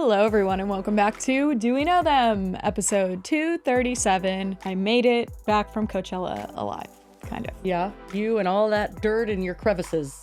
Hello everyone and welcome back to Do We Know Them? Episode 237. I made it back from Coachella alive, kind of. Yeah, you and all that dirt in your crevices.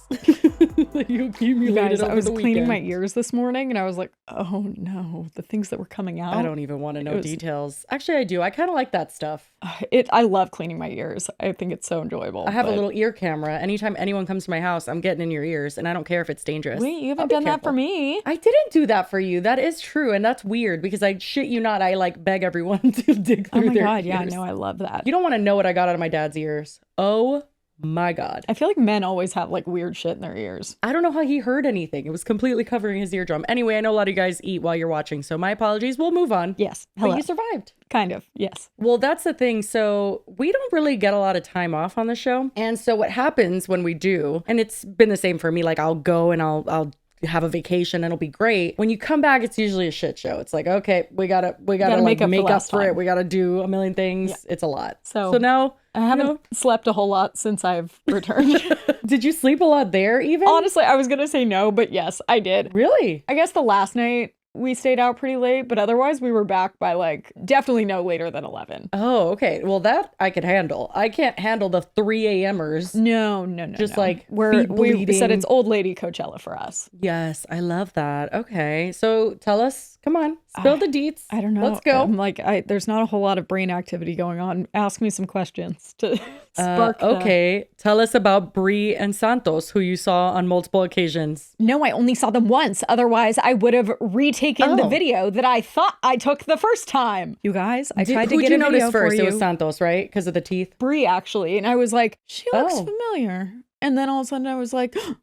You accumulated over I was the cleaning weekend. my ears this morning and I was like, oh no, the things that were coming out. I don't even want to know details. Actually, I do. I kind of like that stuff. I love cleaning my ears. I think it's so enjoyable. I have a little ear camera. Anytime anyone comes to my house, I'm getting in your ears, and I don't care if it's dangerous. Wait, you haven't done that for me. I didn't do that for you. That is true, and that's weird because I shit you not. I like beg everyone to dig through their ears. Yeah, no, I love that. You don't want to know what I got out of my dad's ears. Oh my God. I feel like men always have like weird shit in their ears. I don't know how he heard anything. It was completely covering his eardrum. Anyway, I know a lot of you guys eat while you're watching, so my apologies. We'll move on. Yes. Hello. But you survived. Kind of, yes. Well, that's the thing. So we don't really get a lot of time off on the show. And so what happens when we do, and it's been the same for me, like I'll go and I'll have a vacation and it'll be great. When you come back, it's usually a shit show. It's like, okay, we gotta like make up for it. We gotta do a million things. Yeah. It's a lot. So now I haven't slept a whole lot since I've returned. Did you sleep a lot there even? Honestly, I was gonna say no, but yes, I did. Really? I guess the last night we stayed out pretty late, but otherwise we were back by like definitely no later than 11. Oh, okay. Well, that I could handle. I can't handle the 3 a.m.ers. No. Just like we said it's old lady Coachella for us. Yes, I love that. Okay. So tell us, come on, spill the deets. I don't know. Let's go. I'm like, there's not a whole lot of brain activity going on. Ask me some questions to spark okay. Tell us about Brie and Santos, who you saw on multiple occasions. No, I only saw them once. Otherwise, I would have retaken the video that I thought I took the first time. You guys, I tried to get a video for you. Who'd you notice first? It was Santos, right? Because of the teeth? Brie, actually. And I was like, she looks familiar. And then all of a sudden I was like, oh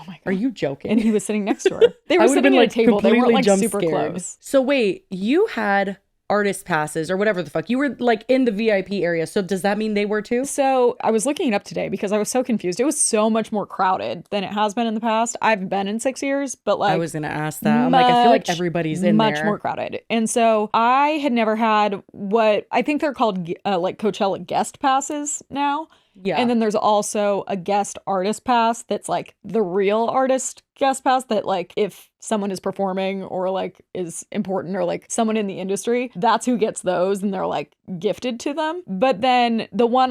my God. Are you joking? And he was sitting next to her. They were sitting at a table. They weren't like super close. So wait, you had artist passes or whatever the fuck. You were like in the VIP area. So does that mean they were too? So I was looking it up today because I was so confused. It was so much more crowded than it has been in the past. I've been in 6 years, but like I was going to ask that. I'm like, I feel like everybody's in much there. More crowded. And so I had never had what I think they're called like Coachella guest passes now. Yeah. And then there's also a guest artist pass that's like the real artist guest pass that like if someone is performing or like is important or like someone in the industry, that's who gets those and they're like gifted to them. But then the one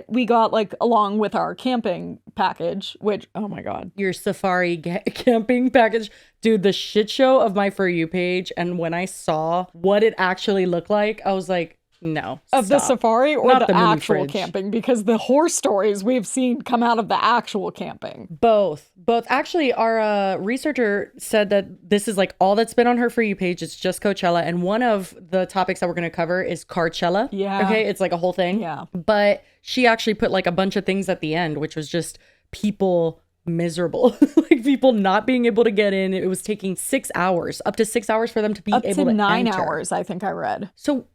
we got like along with our camping package, which, oh my God. Your safari camping package. Dude, the shit show of my For You page. And when I saw what it actually looked like, I was like, no. Of the safari or Not the actual fridge. camping? Because the horror stories we've seen come out of the actual camping. Both. Actually, our researcher said that this is like all that's been on her For You page. It's just Coachella. And one of the topics that we're going to cover is CarPolChella. Yeah. Okay. It's like a whole thing. Yeah. But she actually put like a bunch of things at the end, which was just people miserable, like people not being able to get in. It was taking 6 hours, up to 6 hours for them to be able to enter. Up to 9 hours, I think I read. So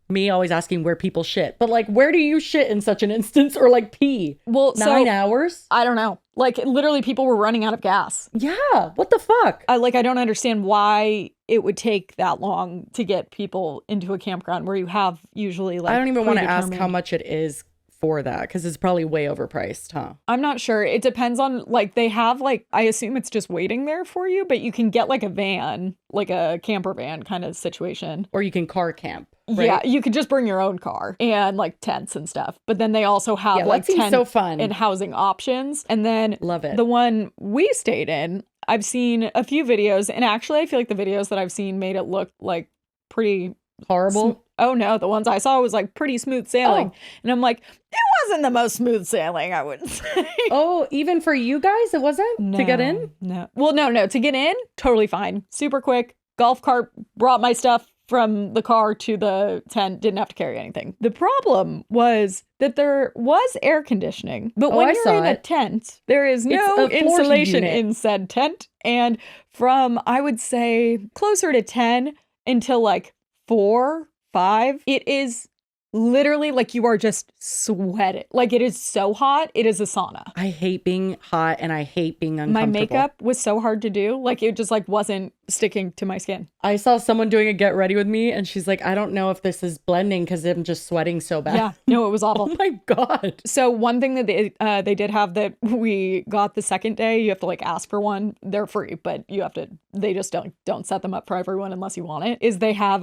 me always asking where people shit, but like, where do you shit in such an instance or like pee? Well, 9 hours? I don't know. Like literally people were running out of gas. Yeah. What the fuck? I don't understand why it would take that long to get people into a campground where you have usually like, I don't even want to ask how much it is for that because it's probably way overpriced, huh? I'm not sure. It depends on like they have like I assume it's just waiting there for you, but you can get like a van, like a camper van kind of situation. Or you can car camp. Right? Yeah, you could just bring your own car and like tents and stuff. But then they also have like tent so fun. And housing options. And then love it. The one we stayed in, I've seen a few videos, and actually I feel like the videos that I've seen made it look like pretty horrible. Oh no, the ones I saw was like pretty smooth sailing. And I'm like, it wasn't the most smooth sailing, I wouldn't say. Oh, even for you guys, it wasn't to get in? No. Well, no, to get in, totally fine. Super quick. Golf cart, brought my stuff from the car to the tent, didn't have to carry anything. The problem was that there was air conditioning, but when you're in a tent, there is no insulation in said tent. And from, I would say, closer to 10 until like 4, 5, it is literally like you are just sweating. Like it is so hot. It is a sauna. I hate being hot and I hate being uncomfortable. My makeup was so hard to do. Like it just like wasn't sticking to my skin. I saw someone doing a get ready with me and she's like, I don't know if this is blending because I'm just sweating so bad. Yeah, no, it was awful. Oh my God. So one thing that they did have that we got the second day, you have to like ask for one. They're free, but you have to, they just don't set them up for everyone unless you want it, is they have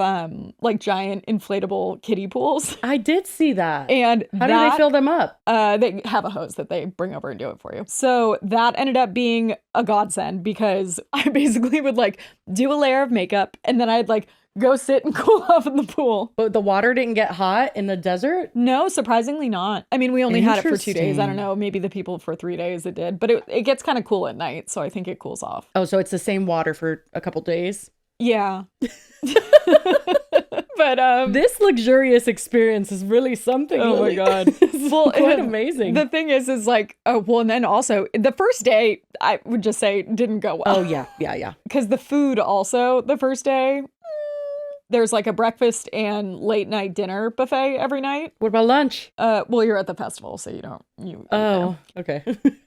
like giant inflatable kiddie pools. I did see that. And how do they fill them up? They have a hose that they bring over and do it for you. So that ended up being a godsend because I basically would like do a layer of makeup and then I'd like go sit and cool off in the pool. But the water didn't get hot in the desert? No, surprisingly not. I mean, we only had it for 2 days. I don't know, maybe the people for 3 days it did, but it gets kind of cool at night. So I think it cools off. Oh, so it's the same water for a couple days? Yeah. But this luxurious experience is really something. Oh my God. Well, quite amazing. The thing is like, well, and then also the first day, I would just say didn't go well. Oh yeah. Because the food also, the first day, there's like a breakfast and late night dinner buffet every night. What about lunch? Well, you're at the festival, so you don't. Okay.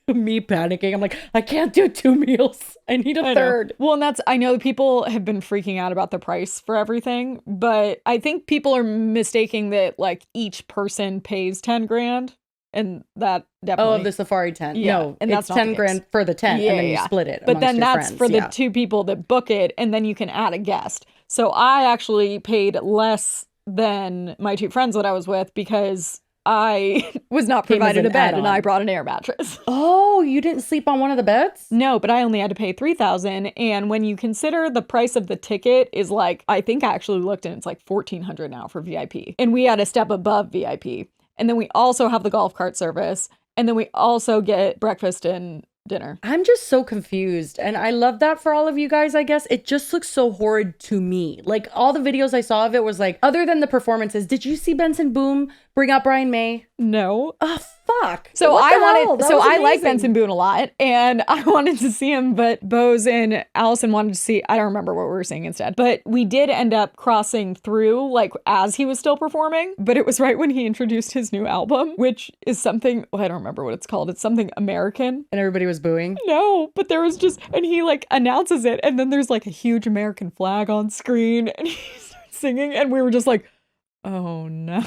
Me panicking. I'm like, I can't do 2 meals. I need a third. Well, and I know people have been freaking out about the price for everything, but I think people are mistaking that like each person pays 10 grand. And that definitely. Oh, the safari tent. Yeah, no, and it's that's 10 grand for the tent, and then you split it. But then that's friends. for the 2 people that book it, and then you can add a guest. So I actually paid less than my 2 friends that I was with because I was not provided a bed and I brought an air mattress. Oh, you didn't sleep on one of the beds? No, but I only had to pay $3,000. And when you consider the price of the ticket is like, I think I actually looked and it's like $1,400 now for VIP. And we had a step above VIP. And then we also have the golf cart service. And then we also get breakfast and dinner. I'm just so confused. And I love that for all of you guys, I guess. It just looks so horrid to me. Like all the videos I saw of it was like, other than the performances, did you see Benson Boone bring out Brian May? No. Oh, fuck. So I like Benson Boone a lot and I wanted to see him, but Bose and Allison wanted to see, I don't remember what we were seeing instead, but we did end up crossing through like as he was still performing, but it was right when he introduced his new album, which is something, well, I don't remember what it's called. It's something American. And everybody was booing? No, but there was just, and he like announces it and then there's like a huge American flag on screen and he starts singing and we were just like, oh no.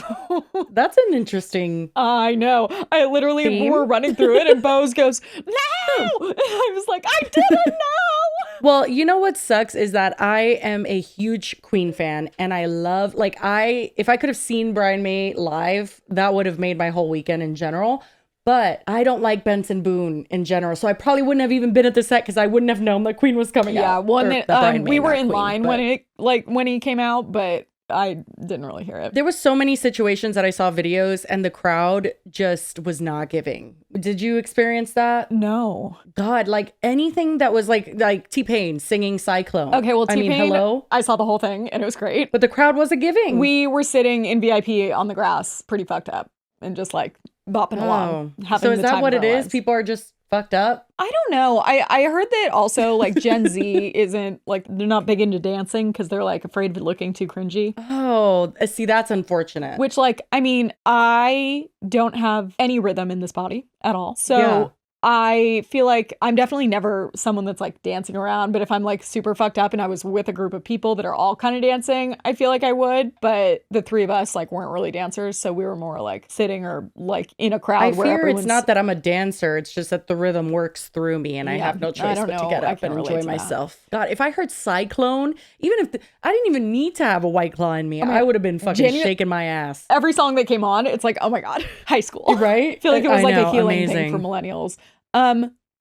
That's an interesting I know. I literally we were running through it and Bose goes, no! I was like, I didn't know. Well, you know what sucks is that I am a huge Queen fan and I love, like if I could have seen Brian May live, that would have made my whole weekend in general. But I don't like Benson Boone in general. So I probably wouldn't have even been at the set because I wouldn't have known that Queen was coming out. Yeah, well, we were in line when he came out, but I didn't really hear it. There was so many situations that I saw videos and the crowd just was not giving. Did you experience that? No. God, like anything that was like T-Pain singing Cyclone. Okay, well, T-Pain, hello? I saw the whole thing and it was great. But the crowd wasn't giving. We were sitting in VIP on the grass, pretty fucked up and just like bopping along. So is that what it is? People are just fucked up? I don't know. I heard that also like Gen Z isn't like, they're not big into dancing because they're like afraid of looking too cringy. Oh, see, that's unfortunate. Which like, I mean, I don't have any rhythm in this body at all. So I feel like I'm definitely never someone that's like dancing around, but if I'm like super fucked up and I was with a group of people that are all kind of dancing, I feel like I would, but the 3 of us like weren't really dancers, so we were more like sitting or like in a crowd where everyone's... It's not that I'm a dancer, it's just that the rhythm works through me and I have no choice but to get up and enjoy myself. God, if I heard Cyclone, even if I didn't even need to have a White Claw in me, I would have been fucking shaking my ass. Every song that came on, it's like, oh my God, high school. Right? I feel like it was like a healing thing for millennials.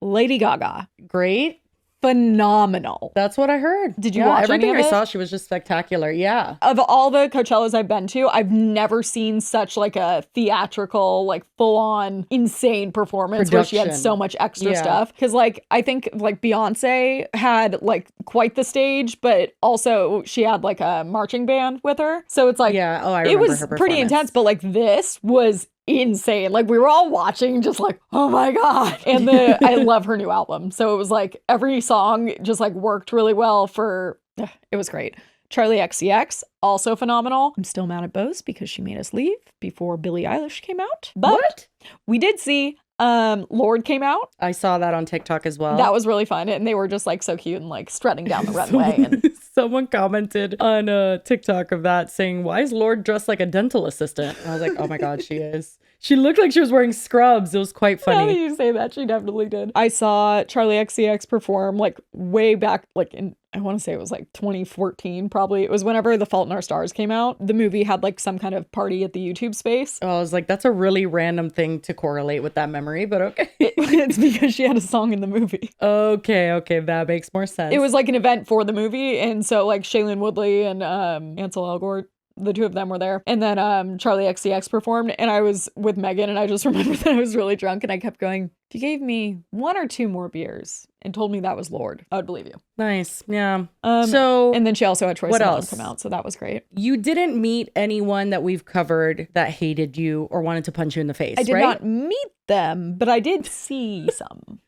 Lady Gaga. Great. Phenomenal. That's what I heard. Did you watch everything any of I it? saw? She was just spectacular. Yeah. Of all the Coachellas I've been to, I've never seen such like a theatrical, like full on insane performance where she had so much extra stuff. Cause like, I think like Beyonce had like quite the stage, but also she had like a marching band with her. So it's like, I remember it was her pretty intense, but like this was insane. Like we were all watching just like, oh my God. And I love her new album. So it was like every song just like worked really well it was great. Charlie XCX, also phenomenal. I'm still mad at Bose because she made us leave before Billie Eilish came out. But what? We did see Lord came out. I saw that on TikTok as well. That was really fun. And they were just like so cute and like strutting down the runway. And Someone commented on a TikTok of that saying, why is Lord dressed like a dental assistant? And I was like, oh my God, she is. She looked like she was wearing scrubs. It was quite funny. Now that you say that, she definitely did. I saw Charlie XCX perform like way back, like in, I want to say it was like 2014, probably. It was whenever The Fault in Our Stars came out. The movie had like some kind of party at the YouTube space. Oh, I was like, that's a really random thing to correlate with that memory, but okay. It's because she had a song in the movie. Okay, that makes more sense. It was like an event for the movie. And so like Shailene Woodley and Ansel Elgort, the two of them were there. And then Charlie XCX performed. And I was with Megan. And I just remember that I was really drunk. And I kept going, if you gave me 1 or 2 more beers and told me that was Lord, I would believe you. Nice. Yeah. And then she also had Troye what Sivan else come out. So that was great. You didn't meet anyone that we've covered that hated you or wanted to punch you in the face, I did right? not meet them, but I did see some.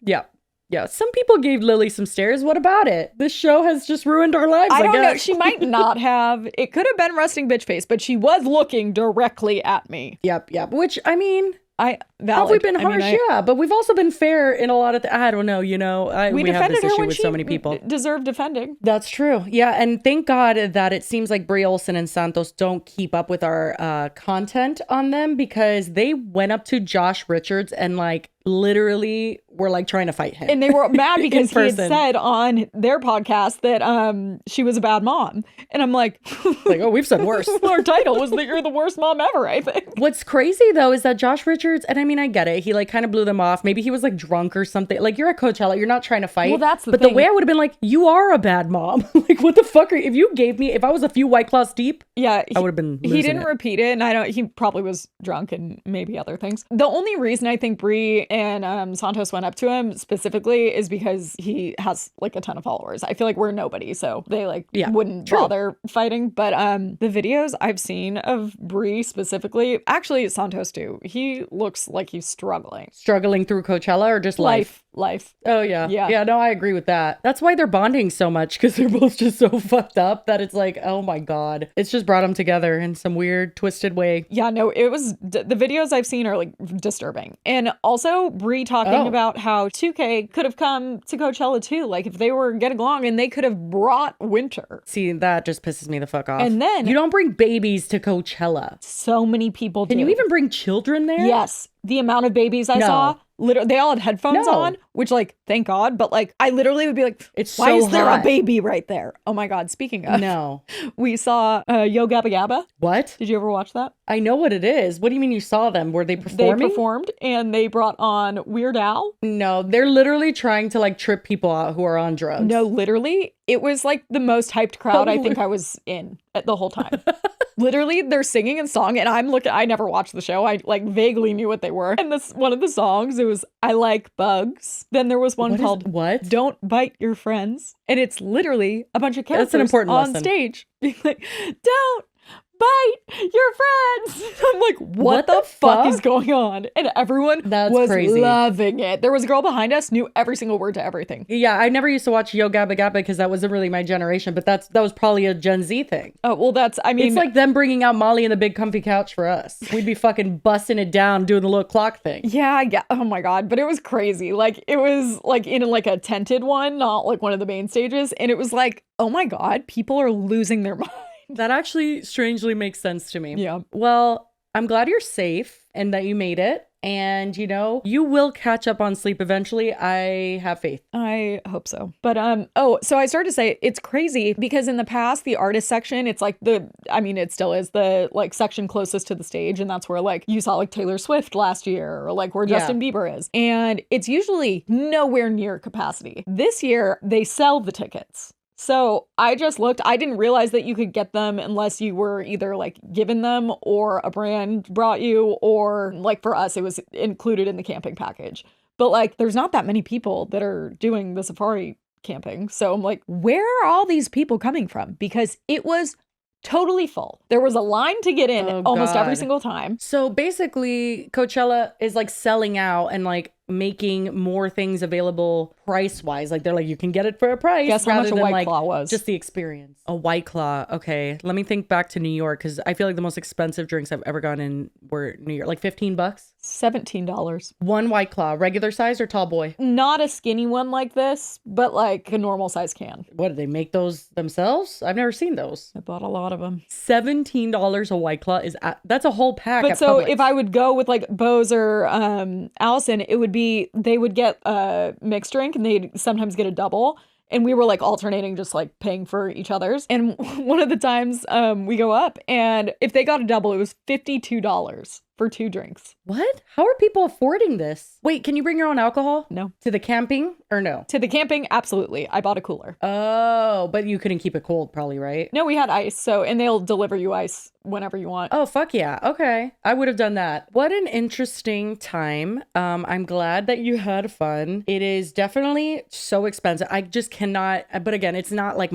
Yeah, some people gave Lily some stares. What about it? This show has just ruined our lives, I don't know. guess. She might not have. It could have been resting bitch face, but she was looking directly at me. Yep. Which, I mean, Valid. have we been harsh? I mean, yeah, but we've also been fair in a lot of I don't know, we have defended this her issue when with she so many people. deserved defending. That's true. Yeah, and thank God that it seems like Brie Olson and Santos don't keep up with our content on them, because they went up to Josh Richards and like literally were like trying to fight him. And they were mad because he had person. said on their podcast that she was a bad mom. And I'm like, oh, we've said worse. Our title was that you're the worst mom ever, I think. What's crazy though is that Josh Richards, and I mean, I get it, he like kind of blew them off. Maybe he was like drunk or something. Like, you're at Coachella, you're not trying to fight. Well, that's the but thing. the way I would have been like, you are a bad mom. Like, what the fuck if I was a few White Claws deep, yeah, I would have been losing He didn't it. repeat it, and he probably was drunk and maybe other things. The only reason I think Brie and Santos went up to him specifically is because he has like a ton of followers. I feel like we're nobody, so they wouldn't bother fighting. But the videos I've seen of Brie specifically, actually Santos too, he looks like he's struggling Through Coachella, or just life? Oh yeah. No, I agree with that. That's why they're bonding so much, because they're both just so fucked up that it's like, oh my God, it's just brought them together in some weird twisted way. Yeah, no, it was the videos I've seen are like disturbing. And also Brie talking about how 2K could have come to Coachella too, like if they were getting along, and they could have brought Winter. See, that just pisses me the fuck off. And then you don't bring babies to Coachella. So many people do. Can you even bring children there? Yes. The amount of babies I saw, literally, they all had headphones on, which, like, thank God. But, like, I literally would be like, why is there a baby right there? Oh, my God. Speaking of. No. We saw Yo Gabba Gabba. What? Did you ever watch that? I know what it is. What do you mean you saw them? Were they performing? They performed, and they brought on Weird Al. No, they're literally trying to, like, trip people out who are on drugs. No, literally. It was, like, the most hyped crowd I think I was in the whole time. Literally, they're singing and song, and I never watched the show. I like vaguely knew what they were. And this one of the songs, it was I Like Bugs. Then there was one called Don't Bite Your Friends. And it's literally a bunch of characters on stage being like, don't bite your friends. I'm like, what the fuck is going on? And everyone was crazy. Loving it. There was a girl behind us, knew every single word to everything. Yeah, I never used to watch Yo Gabba Gabba because that wasn't really my generation, but that was probably a Gen Z thing. Oh, well, it's like them bringing out Molly and the Big Comfy Couch for us. We'd be fucking busting it down, doing the little clock thing. Yeah. Oh my God. But it was crazy. Like, it was like in like a tented one, not like one of the main stages. And it was like, oh my God, people are losing their mind. That actually strangely makes sense to me. Yeah. Well, I'm glad you're safe and that you made it. And, you will catch up on sleep eventually. I have faith. I hope so. But, so I started to say it's crazy because in the past, the artist section, it's like it still is the like section closest to the stage. And that's where like you saw like Taylor Swift last year or like where Justin Bieber is. And it's usually nowhere near capacity. This year, they sell the tickets. So I just looked, I didn't realize that you could get them unless you were either like given them or a brand brought you, or like for us, it was included in the camping package. But like, there's not that many people that are doing the safari camping. So I'm like, where are all these people coming from? Because it was totally full. There was a line to get in almost every single time. So basically Coachella is like selling out, and like making more things available price-wise. Like they're like, you can get it for a price. Guess how much a than White like Claw was. just the experience. A White Claw. Okay. Let me think back to New York, because I feel like the most expensive drinks I've ever gone in were New York. Like $15. $17. One White Claw. Regular size or tall boy? Not a skinny one like this, but like a normal size can. What, do they make those themselves? I've never seen those. I bought a lot of them. $17 a White Claw that's a whole pack. But at so Publix. if I would go with like Bose or Allison, it would be, they would get a mixed drink and they'd sometimes get a double. And we were like alternating, just like paying for each other's. And one of the times we go up, and if they got a double, it was $52 for 2 drinks. What? How are people affording this? Wait, can you bring your own alcohol? No. To the camping or no? To the camping, absolutely. I bought a cooler. Oh, but you couldn't keep it cold probably, right? No, we had ice. And they'll deliver you ice whenever you want. Oh, fuck yeah. Okay. I would have done that. What an interesting time. I'm glad that you had fun. It is definitely so expensive. I just cannot, but again, it's not like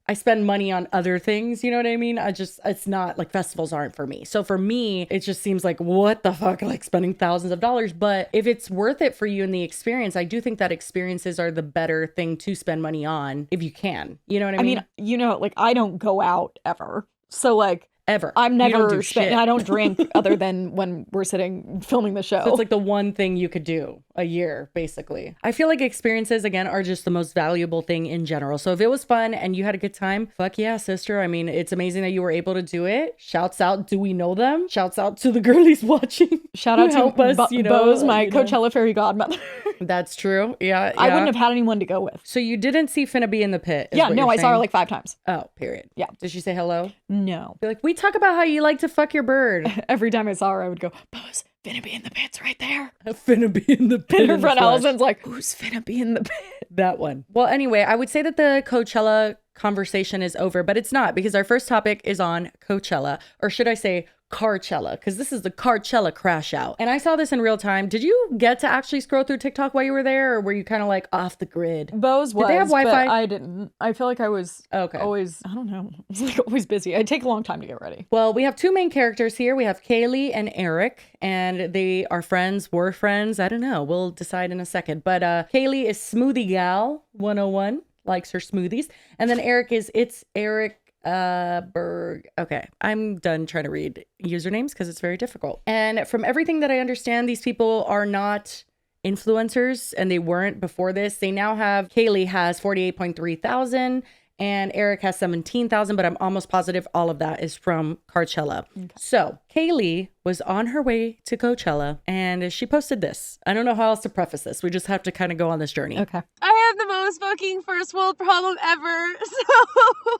I spend money on other things, you know what I mean? It's not like festivals aren't for me. So for me, it just seems like, what the fuck, like spending thousands of dollars. But if it's worth it for you in the experience, I do think that experiences are the better thing to spend money on if you can. You know what I mean? I mean, like I don't go out ever. So like, ever. I'm You don't never do shit. I don't drink other than when we're sitting filming the show. So it's like the one thing you could do a year, basically. I feel like experiences, again, are just the most valuable thing in general. So if it was fun and you had a good time, fuck yeah, sister. I mean, it's amazing that you were able to do it. Shouts out, do we know them? Shouts out to the girlies watching. Shout out to help us, Bose, my Coachella fairy godmother. That's true. Yeah, I wouldn't have had anyone to go with. So you didn't see Finna be in the pit? Yeah, no, I saw her like 5 times. Oh, period. Yeah. Did she say hello? No. Be like, we talk about how you like to fuck your bird. Every time I saw her, I would go, Bose, finna be in the pits right there. Finna be in the pit. And her friend Allison's like, who's finna be in the pit? That one. Well, anyway, I would say that the Coachella conversation is over, but it's not, because our first topic is on Coachella, or should I say CarChella, because this is the CarChella crash out. And I saw this in real time. Did you get to actually scroll through TikTok while you were there, or were you kind of like off the grid? Bose was, Did they have Wi-Fi? but I didn't. I feel like I was okay. Always, I don't know, I was like always busy. It'd take a long time to get ready. Well, we have 2 main characters here. We have Kaylee and Eric, and they are friends, were friends. I don't know. We'll decide in a second. But Kaylee is Smoothie Gal 101, likes her smoothies. And then Eric is, it's Eric Berg. Okay, I'm done trying to read usernames because it's very difficult. And from everything that I understand, these people are not influencers, and they weren't before this. They now have, Kaylee has 48.3 thousand and Eric has 17,000, but I'm almost positive all of that is from Coachella. Okay. So Kaylee was on her way to Coachella and she posted this. I don't know how else to preface this. We just have to kind of go on this journey. Okay. I have the most fucking first world problem ever, so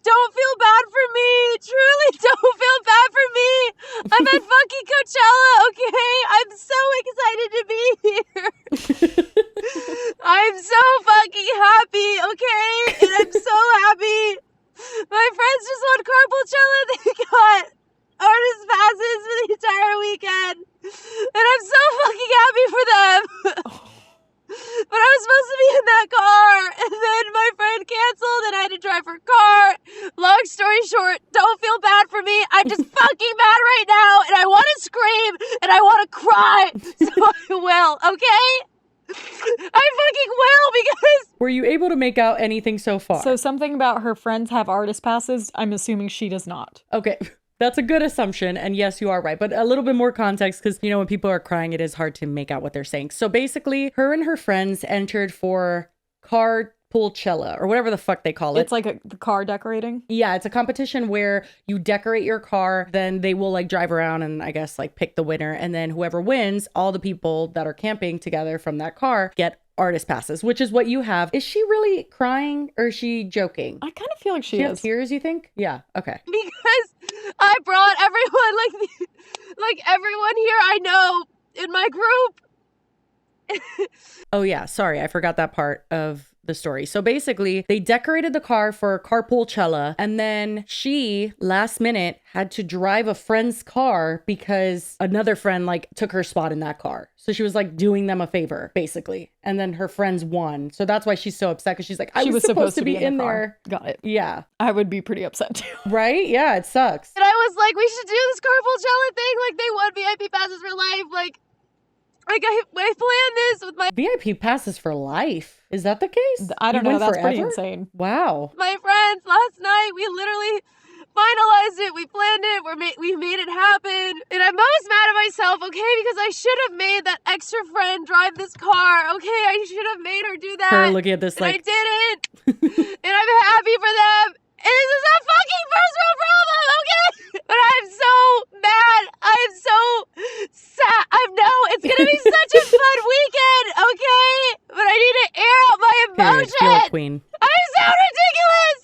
don't feel bad for me. Truly don't feel bad for me. I'm at fucking Coachella, okay? I'm so excited to be here. I'm so fucking happy, okay? And I'm so happy. My friends just won CarpoolChella. They got artist passes for the entire weekend. And I'm so fucking happy for them. But I was supposed to be in that car, and then my friend canceled, and I had to drive her car. Long story short, don't feel bad for me. I'm just fucking mad right now, and I want to scream, and I want to cry, so I will, okay? I fucking will, because... Were you able to make out anything so far? So something about her friends have artist passes. I'm assuming she does not. Okay. That's a good assumption. And yes, you are right. But a little bit more context, because, you know, when people are crying, it is hard to make out what they're saying. So basically, her and her friends entered for CarpoolChella, or whatever the fuck they call it. It's like the car decorating? Yeah, it's a competition where you decorate your car, then they will like drive around and I guess like pick the winner. And then whoever wins, all the people that are camping together from that car get artist passes, which is what you have. Is she really crying or is she joking? I kind of feel like she She is. has tears, you think? Yeah, okay. Because I brought everyone, like everyone here I know in my group. Oh yeah, sorry, I forgot that part of the story. So basically, they decorated the car for CarpoolChella, and then she, last minute, had to drive a friend's car because another friend like took her spot in that car. So she was like doing them a favor, basically. And then her friends won. So that's why she's so upset, because she's like, I was supposed to be in the there. Got it. Yeah. I would be pretty upset too. Right? Yeah, it sucks. And I was like, we should do this CarpoolChella thing. Like, they won VIP passes for life. Like, Like I planned this with VIP passes for life. Is that the case? I don't You know. went That's pretty forever? insane. Wow. my friends last night. We literally finalized it. We planned it. We made it happen. And I'm most mad at myself, okay, because I should have made that extra friend drive this car. Okay, I should have made her do that. Her looking at this and like I didn't. And I'm happy for them. And this is a fucking first world problem, okay? But I'm so mad. I'm so sad. It's gonna be such a fun weekend, okay? But I need to air out my period. emotions. You're a queen. I sound ridiculous.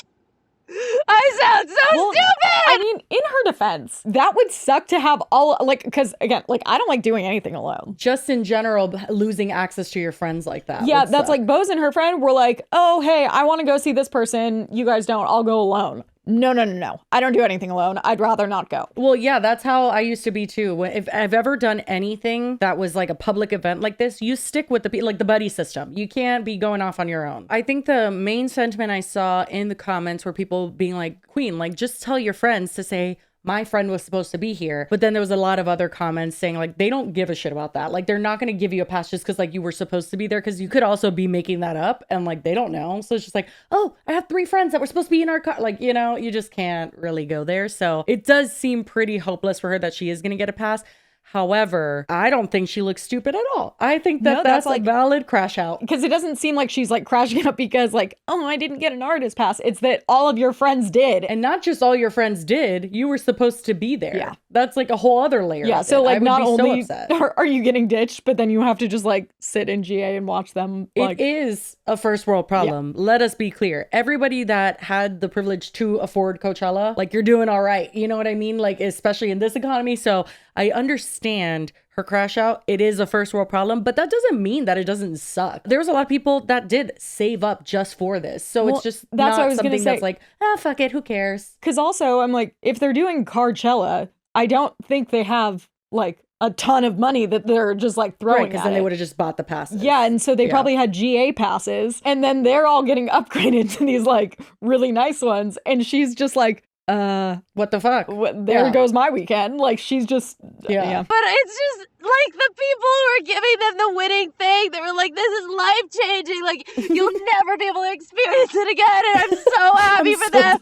I sound so stupid. I mean, in her defense, that would suck to have all, like, because again, like, I don't like doing anything alone. Just in general, losing access to your friends like that. Yeah, would that's suck. like Bose and her friend were like, oh, hey, I want to go see this person. You guys don't. I'll go alone. No. I don't do anything alone. I'd rather not go. Well, yeah, that's how I used to be too. If I've ever done anything that was like a public event like this, you stick with like the buddy system. You can't be going off on your own. I think the main sentiment I saw in the comments were people being like, Queen, like just tell your friends to say, my friend was supposed to be here. But then there was a lot of other comments saying like, they don't give a shit about that. Like they're not going to give you a pass just because like you were supposed to be there, because you could also be making that up and like, they don't know. So it's just like, oh, I have 3 friends that were supposed to be in our car. Like, you know, you just can't really go there. So it does seem pretty hopeless for her that she is going to get a pass. However, I don't think she looks stupid at all. I think that that's like a valid crash out. Because it doesn't seem like she's like crashing out because like, oh, I didn't get an artist pass. It's that all of your friends did. And not just all your friends did, you were supposed to be there. Yeah. That's like a whole other layer. Yeah. Of So it. like, not so only upset. are you getting ditched, but then you have to just like sit in GA and watch them. Like, it is a first world problem. Yeah. Let us be clear. Everybody that had the privilege to afford Coachella, like you're doing all right. You know what I mean? Like, especially in this economy. So I understand her crash out. It is a first world problem, but that doesn't mean that it doesn't suck. There was a lot of people that did save up just for this. So it's just that's not what I was something gonna say. that's like, fuck it, who cares? Because also I'm like, if they're doing Coachella, I don't think they have like a ton of money that they're just like throwing because at then it. They would have just bought the passes. Yeah, and so they probably had GA passes, and then they're all getting upgraded to these like really nice ones, and she's just like, what the fuck? There goes my weekend. Like she's just yeah. But it's just like the people who were giving them the winning thing, they were like, this is life changing. Like you'll never be able to experience it again, and I'm so happy for them.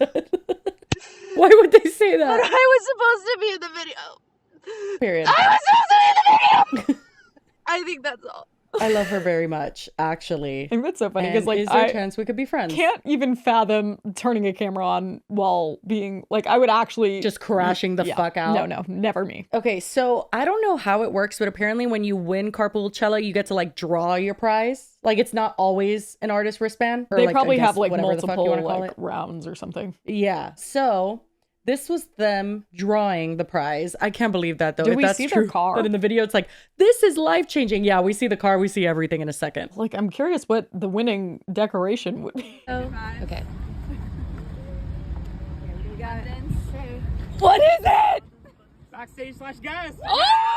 Why would they say that? But I was supposed to be in the video. Period. I was supposed to be in the video. I think that's all. I love her very much, actually. I think that's so funny because like is there a chance we could be friends? Can't even fathom turning a camera on while being like, I would actually just crashing the fuck out. No, never me. Okay, so I don't know how it works, but apparently when you win CarpoolChella, you get to like draw your prize. Like it's not always an artist wristband. They like, probably have like whatever the fuck you multiple wanna call like it. rounds or something. Yeah. So this was them drawing the prize. I can't believe that though. Do if we that's see true, their car? But in the video, it's like, this is life changing. Yeah, we see the car. We see everything in a second. Like, I'm curious what the winning decoration would be. Okay. We got it. What is it? Backstage / guest. Oh!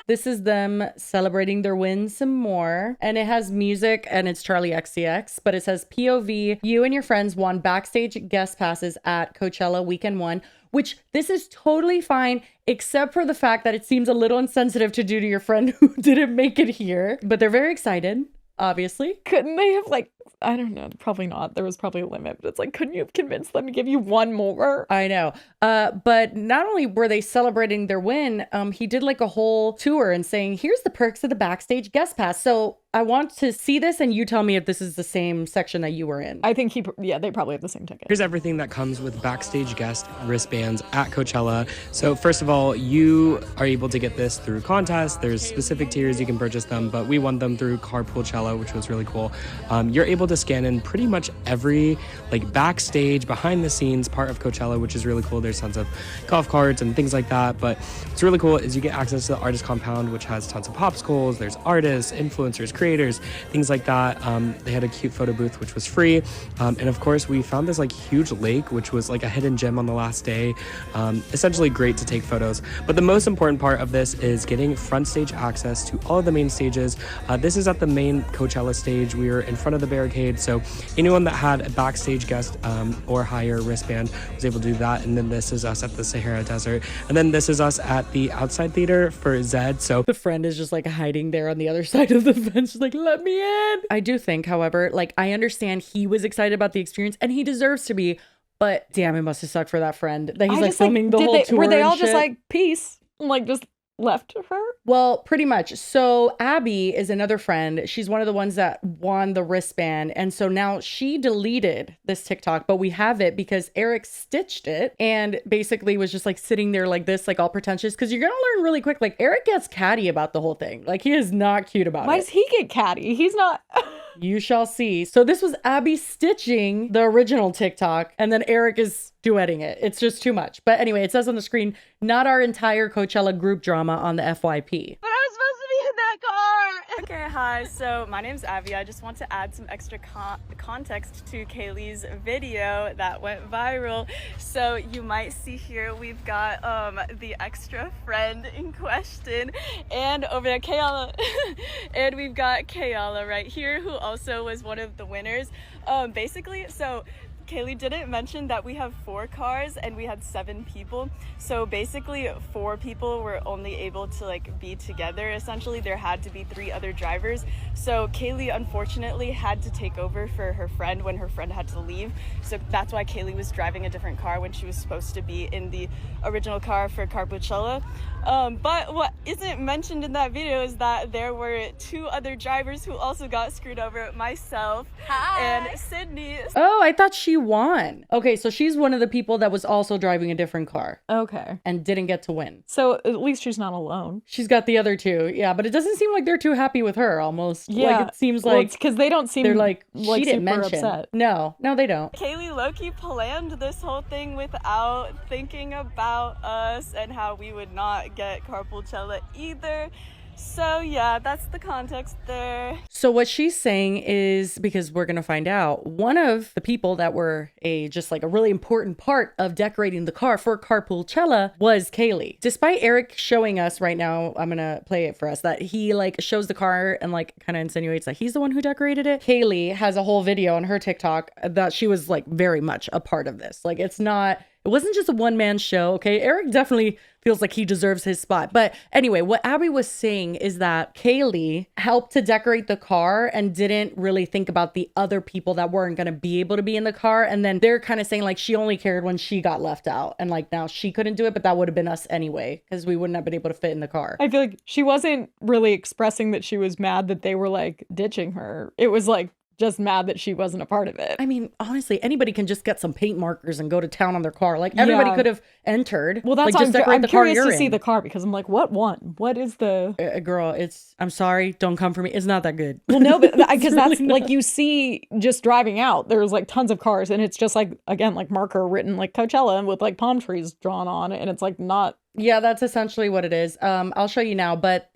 This is them celebrating their win some more. And it has music and it's Charlie XCX, but it says POV, you and your friends won backstage guest passes at Coachella weekend 1, which this is totally fine, except for the fact that it seems a little insensitive to do to your friend who didn't make it here. But they're very excited, obviously. Couldn't they have like, I don't know, probably not. There was probably a limit, but it's like, couldn't you have convinced them to give you one more? I know. But not only were they celebrating their win, he did like a whole tour and saying, here's the perks of the backstage guest pass. So I want to see this and you tell me if this is the same section that you were in. I think they probably have the same ticket. Here's everything that comes with backstage guest wristbands at Coachella. So first of all, you are able to get this through contests. There's specific tiers you can purchase them, but we won them through CarpoolChella, which was really cool. You're able to scan in pretty much every like backstage, behind the scenes part of Coachella, which is really cool. There's tons of golf carts and things like that, but what's really cool is you get access to the artist compound, which has tons of popsicles. There's artists, influencers, creators, things like that. They had a cute photo booth, which was free. And of course, we found this like huge lake, which was like a hidden gem on the last day. Essentially great to take photos. But the most important part of this is getting front stage access to all of the main stages. This is at the main Coachella stage. We were in front of the barricade, so anyone that had a backstage guest or higher wristband was able to do that. And then this is us at the Sahara Desert. And then this is us at the outside theater for Zed. So the friend is just like hiding there on the other side of the fence, just like, let me in. I do think, however, like I understand he was excited about the experience and he deserves to be, but damn, it must have sucked for that friend that he's like filming the whole tour. Were they all and just shit. like, peace? Like just left her? Well, pretty much. So Abby is another friend. She's one of the ones that won the wristband. And so now she deleted this TikTok, but we have it because Eric stitched it and basically was just like sitting there like this, like all pretentious. Because you're going to learn really quick. Like Eric gets catty about the whole thing. Like he is not cute about it. Why does he get catty? He's not. You shall see. So this was Abby stitching the original TikTok and then Eric is duetting it. It's just too much. But anyway, it says on the screen, not our entire Coachella group drama on the FYP. But I was supposed to be in that car. Okay, hi. So my name's Abby. I just want to add some extra context to Kaylee's video that went viral. So you might see here we've got the extra friend in question, and over there Kayala, and we've got Kayala right here, who also was one of the winners. Basically, so Kaylee didn't mention that we have 4 cars and we had 7 people. So basically 4 people were only able to like be together. Essentially there had to be 3 other drivers. So Kaylee unfortunately had to take over for her friend when her friend had to leave. So that's why Kaylee was driving a different car when she was supposed to be in the original car for CarpoolChella. But what isn't mentioned in that video is that there were 2 other drivers who also got screwed over, myself and Sydney. Oh, I thought she won. Okay, so she's one of the people that was also driving a different car Okay. and didn't get to win. So at least she's not alone. She's got the other 2. Yeah, but it doesn't seem like they're too happy with her almost. Yeah. Like it seems Well, like it's because they don't seem they're like, like she didn't super mention. upset. No, they don't. Kaylee low-key planned this whole thing without thinking about us and how we would not get CarpoolChella either. So yeah, that's the context there. So what she's saying is, because we're going to find out, one of the people that were just like a really important part of decorating the car for CarpoolChella was Kaylee. Despite Eric showing us right now, I'm going to play it for us, that he like shows the car and like kind of insinuates that he's the one who decorated it. Kaylee has a whole video on her TikTok that she was like very much a part of this. Like it wasn't just a one-man show, okay? Eric definitely feels like he deserves his spot. But anyway, what Abby was saying is that Kaylee helped to decorate the car and didn't really think about the other people that weren't going to be able to be in the car. And then they're kind of saying like she only cared when she got left out. And like now she couldn't do it, but that would have been us anyway, because we wouldn't have been able to fit in the car. I feel like she wasn't really expressing that she was mad that they were like ditching her. It was like just mad that she wasn't a part of it. I mean, honestly, anybody can just get some paint markers and go to town on their car. Like everybody could have entered. Well, that's like, why just decorate I'm the car curious you're to see in. the car because I'm like, what won? What is the Girl, I'm sorry, don't come for me. It's not that good. Well, no, but because that's really like not. you see just driving out, there's like tons of cars and it's just like, again, like marker written like Coachella with like palm trees drawn on it. And it's like not. Yeah, that's essentially what it is. I'll show you now, but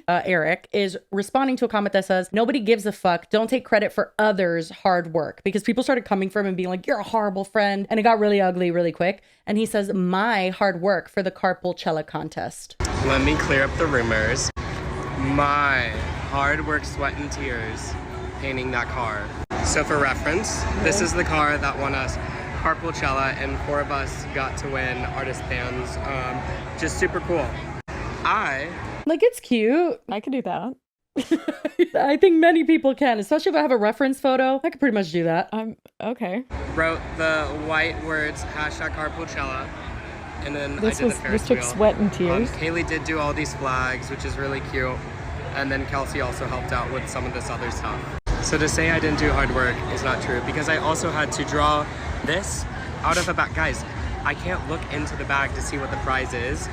Eric, is responding to a comment that says, nobody gives a fuck. Don't take credit for others' hard work, because people started coming for him and being like, you're a horrible friend. And it got really ugly really quick. And he says, my hard work for the CarpoolChella contest. let me clear up the rumors. My hard work, sweat, and tears painting that car. So for reference, this is the car that won us CarpoolChella, and 4 of us got to win artist bands. Just super cool. Like, it's cute. I could do that. I think many people can, especially if I have a reference photo. I could pretty much do that. I'm okay. wrote the white words #CarpoolChella, and then This I did the Ferris took wheel. sweat and tears. Kaylee did do all these flags, which is really cute, and then Kelsey also helped out with some of this other stuff. So to say I didn't do hard work is not true, because I also had to draw this out of a bag. Guys, I can't look into the bag to see what the prize is,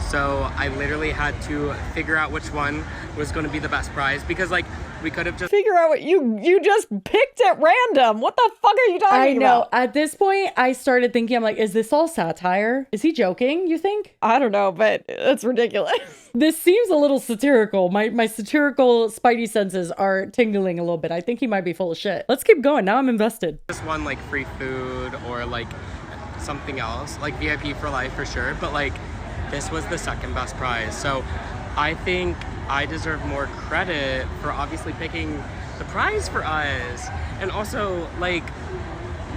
so I literally had to figure out which one was going to be the best prize, because like We could have just Figure out what you just picked at random. What the fuck are you talking I know. about? At this point, I started thinking, I'm like, is this all satire? Is he joking, you think? I don't know, but it's ridiculous. This seems a little satirical. My satirical spidey senses are tingling a little bit. I think he might be full of shit. Let's keep going. Now I'm invested. won like free food or like something else, like VIP for life for sure, but like this was the second best prize. So I think I deserve more credit for obviously picking the prize for us. And also like,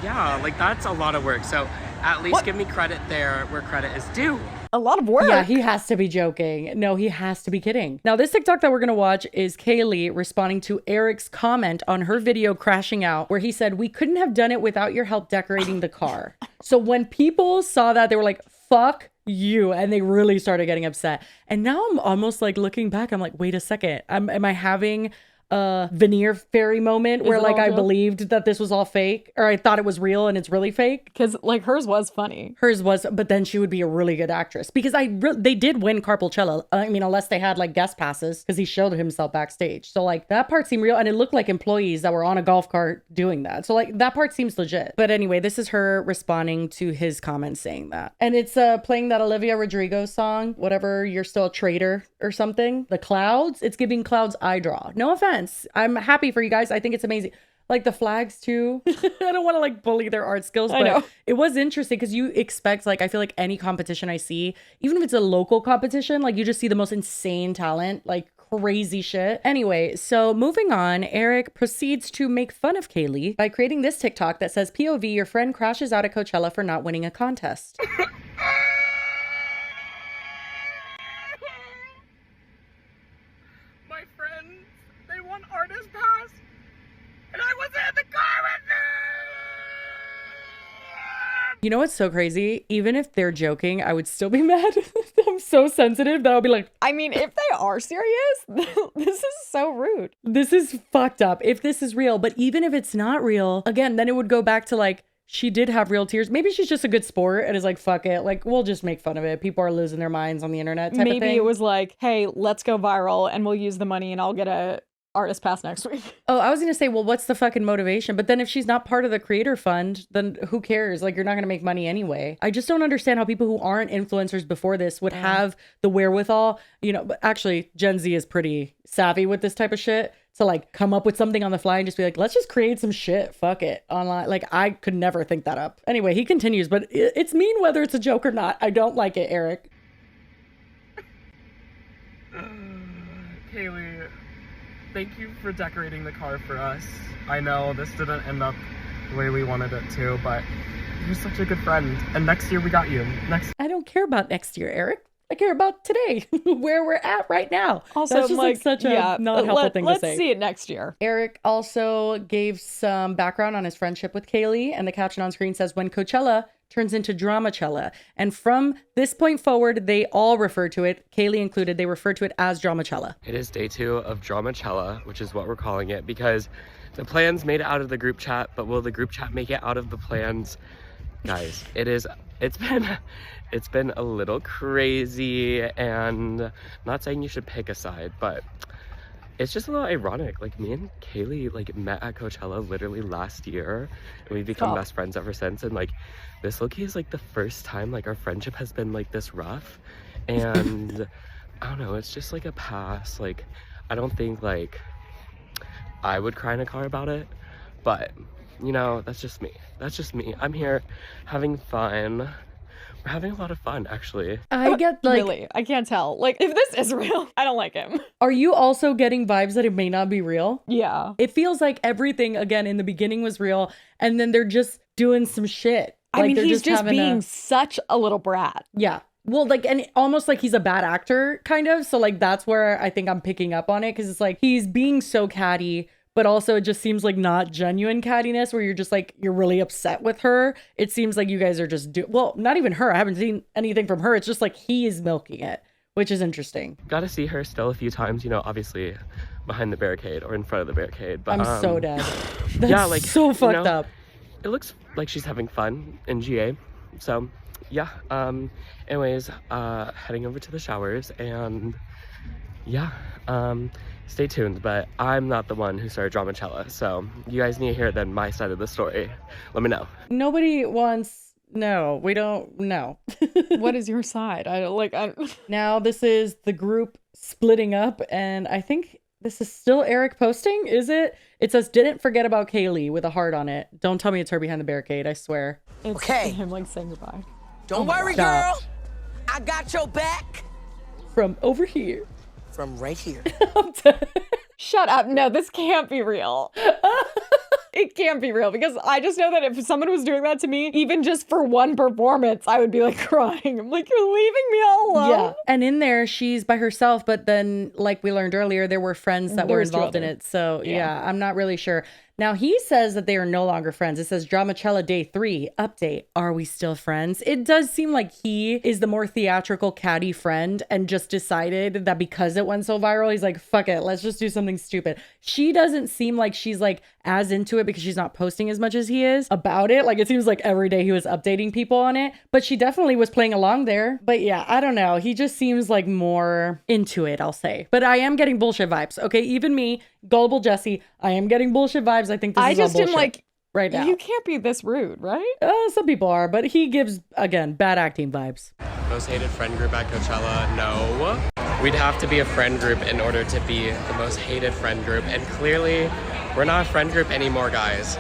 yeah, like that's a lot of work. So at least give me credit there where credit is due. A lot of work. Yeah, he has to be joking. No, he has to be kidding. Now, this TikTok that we're going to watch is Kaylee responding to Eric's comment on her video crashing out, where he said, "We couldn't have done it without your help decorating the car." So when people saw that, they were like, fuck you. And they really started getting upset. And now I'm almost like looking back, I'm like, wait a second. Am I having a veneer fairy moment where like I believed that this was all fake, or I thought it was real and it's really fake? Because like hers was funny. Hers was, but then she would be a really good actress because they did win CarpoolChella. I mean, unless they had like guest passes because he showed himself backstage. So like that part seemed real, and it looked like employees that were on a golf cart doing that. So like that part seems legit. But anyway, this is her responding to his comments saying that, and it's playing that Olivia Rodrigo song, whatever, "You're Still a Traitor" or something. The Clouds. It's giving Clouds eye draw. No offense. I'm happy for you guys. I think it's amazing. Like the flags too. I don't want to like bully their art skills, but it was interesting because you expect, like, I feel like any competition I see, even if it's a local competition, like you just see the most insane talent, like crazy shit. Anyway, so moving on, Eric proceeds to make fun of Kaylee by creating this TikTok that says, "POV, your friend crashes out at Coachella for not winning a contest." My friends, they won Artist Pass, and I wasn't in the car with them! You know what's so crazy? Even if they're joking, I would still be mad. I'm so sensitive that I'll be like, I mean, if they are serious, this is so rude. this is fucked up if this is real. But even if it's not real, again, then it would go back to like, she did have real tears. Maybe she's just a good sport and is like, fuck it. Like, we'll just make fun of it. People are losing their minds on the internet type of thing. Maybe it was like, hey, let's go viral and we'll use the money and I'll get a artist pass next week. Oh, I was going to say, well, what's the fucking motivation? But then if she's not part of the creator fund, then who cares? Like, you're not going to make money anyway. I just don't understand how people who aren't influencers before this would have the wherewithal, you know, but actually Gen Z is pretty savvy with this type of shit. To like come up with something on the fly and just be like, let's just create some shit. Fuck it. Online. Like, I could never think that up. Anyway, he continues, but it's mean whether it's a joke or not. I don't like it, Eric. Kaylee, thank you for decorating the car for us. I know this didn't end up the way we wanted it to, but you're such a good friend. And next year we got you. I don't care about next year, Eric. I care about today, where we're at right now. Also, that's just like such a not helpful thing to say. Let's see it next year. Eric also gave some background on his friendship with Kaylee, and the caption on screen says, "When Coachella turns into Dramachella." And from this point forward, they all refer to it, Kaylee included, they refer to it as Dramachella. It is day 2 of Dramachella, which is what we're calling it, because the plans made it out of the group chat, but will the group chat make it out of the plans? Guys, it's been a little crazy, and not saying you should pick a side, but it's just a little ironic. Like, me and Kaylee like met at Coachella literally last year, and we've become best friends ever since. And like, this low-key is like the first time like our friendship has been like this rough, and I don't know, it's just like a pass. Like, I don't think like I would cry in a car about it, but you know, that's just me. I'm here having fun. We're having a lot of fun, actually. I get like, really, I can't tell. Like, if this is real, I don't like him. Are you also getting vibes that it may not be real? Yeah. It feels like everything, again, in the beginning was real, and then they're just doing some shit. I mean, they're he's just being a... such a little brat. Yeah. Well, like, and almost like he's a bad actor, kind of. So, like, that's where I think I'm picking up on it, because it's like he's being so catty, but also it just seems like not genuine cattiness where you're just like, you're really upset with her. It seems like you guys are just well, not even her. I haven't seen anything from her. It's just like he is milking it, which is interesting. Got to see her still a few times, you know, obviously behind the barricade or in front of the barricade. But I'm so dead. That's yeah, like, so fucked you know, up. It looks like she's having fun in GA. So yeah, anyways, heading over to the showers, and yeah, stay tuned. But I'm not the one who started Dramachella, so you guys need to hear then my side of the story. Let me know. Nobody wants, no, we don't know. What is your side? Now this is the group splitting up, and I think this is still Eric posting, is it? It says, didn't forget about Kaylee with a heart on it. Don't tell me it's her behind the barricade, I swear. It's Okay. him like saying goodbye. Don't worry, Stop. girl. I got your back. From over here. From right here. Shut up. No, this can't be real. It can't be real because I just know that if someone was doing that to me, even just for one performance, I would be like crying. I'm like, you're leaving me all alone. Yeah. And in there, she's by herself. But then, like we learned earlier, there were friends that There were was two involved in other. it. So yeah, I'm not really sure. Now, he says that they are no longer friends. It says Dramachella Day 3 update. Are we still friends? It does seem like he is the more theatrical catty friend and just decided that because it went so viral, he's like, fuck it, let's just do something stupid. She doesn't seem like she's like as into it because she's not posting as much as he is about it. Like it seems like every day he was updating people on it, but she definitely was playing along there. But yeah, I don't know. He just seems like more into it, I'll say. But I am getting bullshit vibes. Okay, even me, gullible Jessie, I am getting bullshit vibes. I think this is all bullshit. am like, right now. you can't be this rude, right? Some people are, but he gives, again, bad acting vibes. Most hated friend group at Coachella? No. We'd have to be a friend group in order to be the most hated friend group. And clearly, we're not a friend group anymore, guys.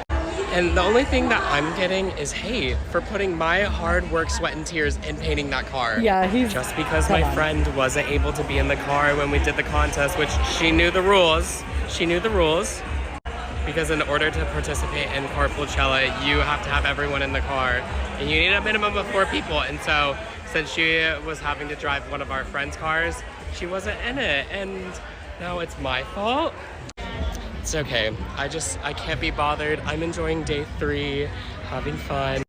And the only thing that I'm getting is hate for putting my hard work, sweat, and tears in painting that car. Yeah, he's... Just because come my on. friend wasn't able to be in the car when we did the contest, which she knew the rules. She knew the rules. Because in order to participate in CarpoolChella, you have to have everyone in the car. And you need a minimum of 4 people. And so, since she was having to drive one of our friends' cars, she wasn't in it. And now it's my fault. It's okay. I can't be bothered. I'm enjoying day 3, having fun.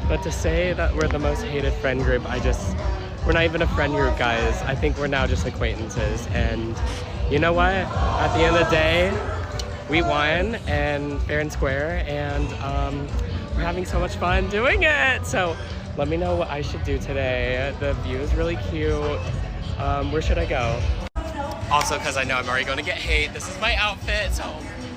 But to say that we're the most hated friend group, we're not even a friend group, guys. I think we're now just acquaintances. And you know what? At the end of the day, we won and fair and square, and we're having so much fun doing it. So let me know what I should do today. The view is really cute. Where should I go? Also, because I know I'm already going to get hate, this is my outfit, so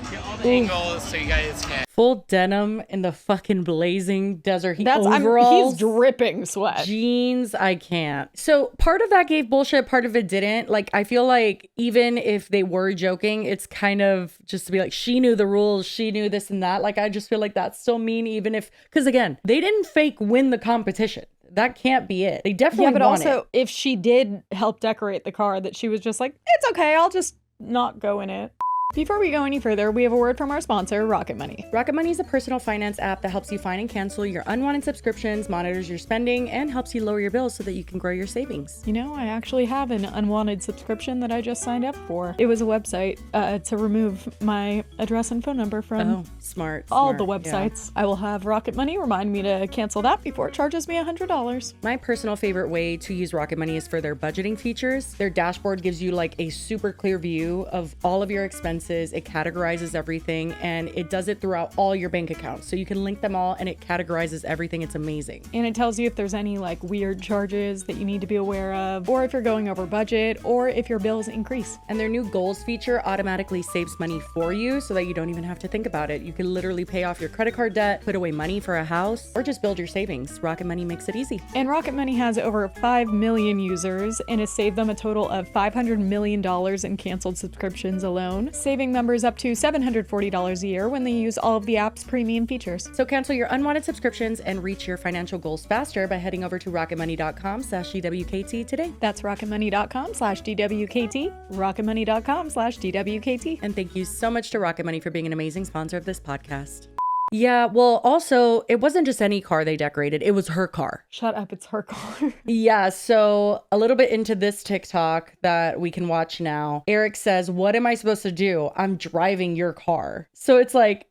get all the angles so you guys can. Full denim in the fucking blazing desert heat He's overalls. dripping sweat. Jeans, I can't. So part of that gave bullshit, part of it didn't. Like, I feel like even if they were joking, it's kind of just to be like, she knew the rules, she knew this and that. Like, I just feel like that's still mean, even if, because again, they didn't fake win the competition. That can't be it. They definitely Yeah, but won also, it. if she did help decorate the car, that she was just like, it's okay, I'll just not go in it. Before we go any further, we have a word from our sponsor, Rocket Money. Rocket Money is a personal finance app that helps you find and cancel your unwanted subscriptions, monitors your spending, and helps you lower your bills so that you can grow your savings. You know, I actually have an unwanted subscription that I just signed up for. It was a website to remove my address and phone number from Oh, smart. all smart, the yeah. websites. I will have Rocket Money remind me to cancel that before it charges me $100. My personal favorite way to use Rocket Money is for their budgeting features. Their dashboard gives you like a super clear view of all of your expenses. It categorizes everything, and it does it throughout all your bank accounts. So you can link them all and it categorizes everything. It's amazing. And it tells you if there's any like weird charges that you need to be aware of, or if you're going over budget, or if your bills increase. And their new goals feature automatically saves money for you so that you don't even have to think about it. You can literally pay off your credit card debt, put away money for a house, or just build your savings. Rocket Money makes it easy. And Rocket Money has over 5 million users and has saved them a total of $500 million in canceled subscriptions alone, saving members up to $740 a year when they use all of the app's premium features. So cancel your unwanted subscriptions and reach your financial goals faster by heading over to rocketmoney.com/DWKT today. That's rocketmoney.com/DWKT, rocketmoney.com/DWKT. And thank you so much to Rocket Money for being an amazing sponsor of this podcast. Yeah, well, also, it wasn't just any car they decorated. It was her car. Shut up, it's her car. Yeah, so a little bit into this TikTok that we can watch now, Eric says, "What am I supposed to do? I'm driving your car." So it's like,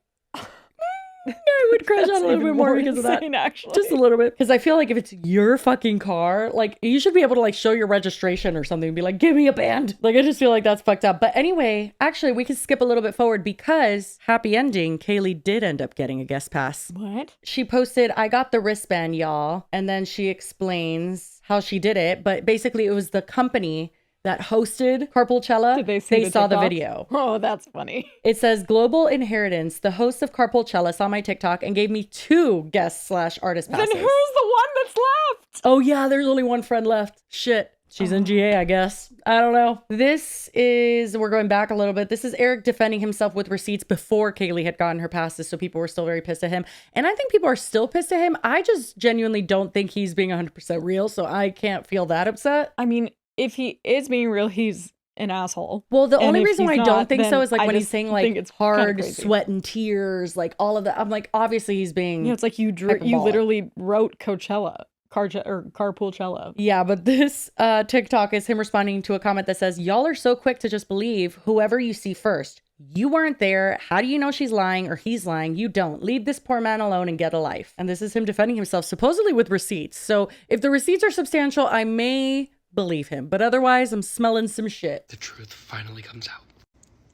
I would crush on a little bit more because of that. Actually. Just a little bit. Because I feel like if it's your fucking car, like you should be able to like show your registration or something and be like, give me a band. Like I just feel like that's fucked up. But anyway, actually we can skip a little bit forward because happy ending, Kaylee did end up getting a guest pass. What? She posted, "I got the wristband, y'all." And then she explains how she did it. But basically it was the company that hosted CarpoolChella, Did they see saw the TikToks? video. Oh, that's funny. It says Global Inheritance, the host of CarpoolChella, saw my TikTok and gave me 2 guest/artist passes. Then who's the one that's left? Oh yeah, there's only one friend left. Shit. She's in GA, I guess. I don't know. We're going back a little bit. This is Eric defending himself with receipts before Kaylee had gotten her passes, so people were still very pissed at him. And I think people are still pissed at him. I just genuinely don't think he's being 100% real, so I can't feel that upset. I mean, if he is being real, he's an asshole. Well, the And only if reason why he's I don't not, think so then is like I when he's just saying think like it's kinda hard crazy. sweat and tears, like all of that. I'm like, obviously he's being. You know, it's like you hyperbolic. literally wrote Coachella. CarpoolChella. Yeah, but this TikTok is him responding to a comment that says, y'all are so quick to just believe whoever you see first. You weren't there. How do you know she's lying or he's lying? You don't. Leave this poor man alone and get a life. And this is him defending himself, supposedly with receipts. So if the receipts are substantial, I may believe him. But otherwise, I'm smelling some shit. The truth finally comes out.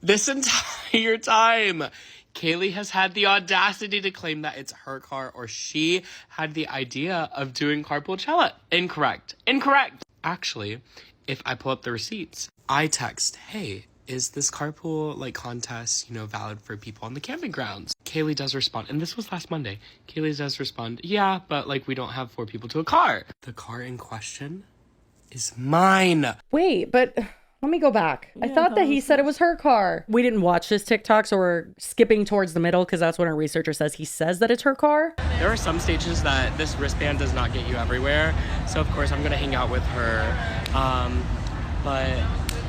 This entire time, Kaylee has had the audacity to claim that it's her car or she had the idea of doing CarpoolChella. Incorrect. Actually, if I pull up the receipts, I text, hey, is this carpool contest, valid for people on the camping grounds? Kaylee does respond, and this was last Monday. Kaylee does respond, yeah, but we don't have 4 people to a car. The car in question is mine. Wait, but let me go back. I thought that he said it was her car. We didn't watch this TikTok, so we're skipping towards the middle because that's what our researcher says. He says that it's her car. There are some stages that this wristband does not get you everywhere. So, of course, I'm going to hang out with her. But,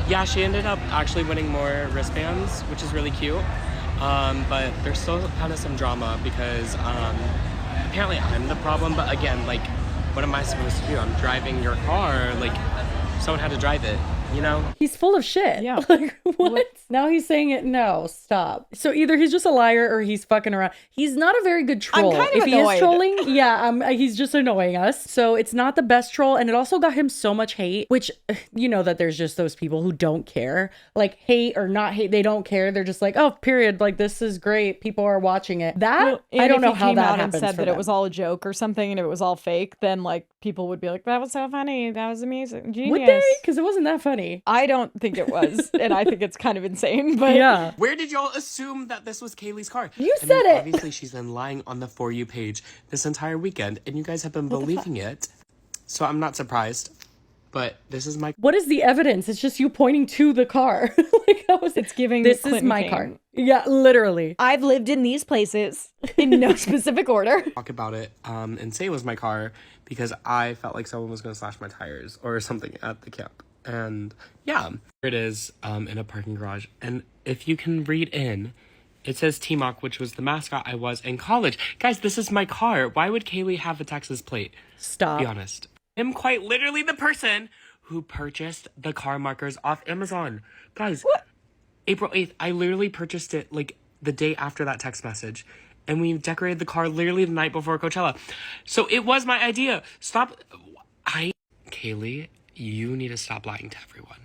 yeah, she ended up actually winning more wristbands, which is really cute. But there's still kind of some drama because apparently I'm the problem. But, again, what am I supposed to do? I'm driving your car. Someone had to drive it. He's full of shit. Yeah. What? Now he's saying it. No, stop. So either he's just a liar or he's fucking around. He's not a very good troll. I'm kind of if annoyed. he is trolling, yeah, he's just annoying us. So it's not the best troll. And it also got him so much hate, which you know that there's just those people who don't care. Hate or not hate, they don't care. They're just oh, period. This is great. People are watching it. That, I don't know how that happens. And said for that them. it was all a joke or something and it was all fake, then people would be like, that was so funny. That was amazing. Genius. Would they? Because it wasn't that funny. I don't think it was. And I think it's kind of insane. But Yeah. Where did y'all assume that this was Kaylee's car? You said it. Obviously, she's been lying on the For You page this entire weekend, and you guys have been believing it. So I'm not surprised. But this is my... What is the evidence? It's just you pointing to the car. it's giving This is Clinton my Kane. car. Yeah, literally. I've lived in these places in no specific order. talk about it and say it was my car because I felt like someone was going to slash my tires or something at the camp. And yeah, here it is in a parking garage. And if you can read in, it says T-Mock, which was the mascot I was in college. Guys, this is my car. Why would Kaylee have a Texas plate? Stop. Be honest. I'm quite literally the person who purchased the car markers off Amazon. Guys, what? April 8th, I literally purchased it the day after that text message. And we decorated the car literally the night before Coachella. So it was my idea. Kaylee, you need to stop lying to everyone.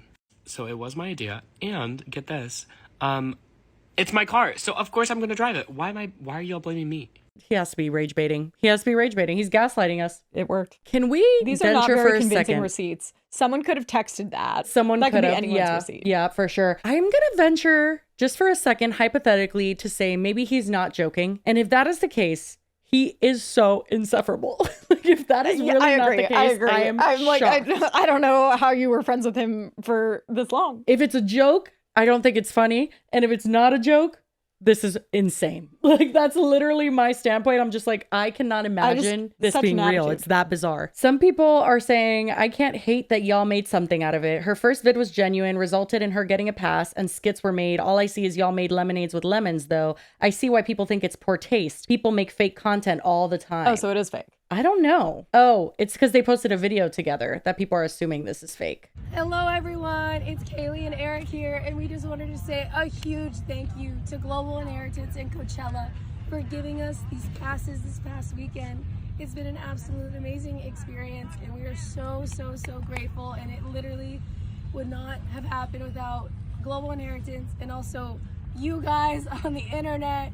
So it was my idea. And get this, it's my car. So of course I'm going to drive it. Why are y'all blaming me? He has to be rage baiting. He's gaslighting us. It worked. Can we These are venture not for very a convincing second? receipts. Someone could have texted that. Someone that could be have. anyone's Yeah, receipt. yeah, for sure. I'm going to venture just for a second, hypothetically, to say maybe he's not joking. And if that is the case, he is so insufferable. If that is really I not agree. the case, I agree. I'm shocked. I don't know how you were friends with him for this long. If it's a joke, I don't think it's funny. And if it's not a joke, this is insane. That's literally my standpoint. I'm just I cannot imagine this such being an real. attitude. It's that bizarre. Some people are saying, I can't hate that y'all made something out of it. Her first vid was genuine, resulted in her getting a pass, and skits were made. All I see is y'all made lemonades with lemons, though. I see why people think it's poor taste. People make fake content all the time. Oh, so it is fake. I don't know. Oh, it's because they posted a video together that people are assuming this is fake. Hello everyone, it's Kaylee and Eric here, and we just wanted to say a huge thank you to Global Inheritance and Coachella for giving us these passes this past weekend. It's been an absolute amazing experience, and we are so grateful, and it literally would not have happened without Global Inheritance and also you guys on the internet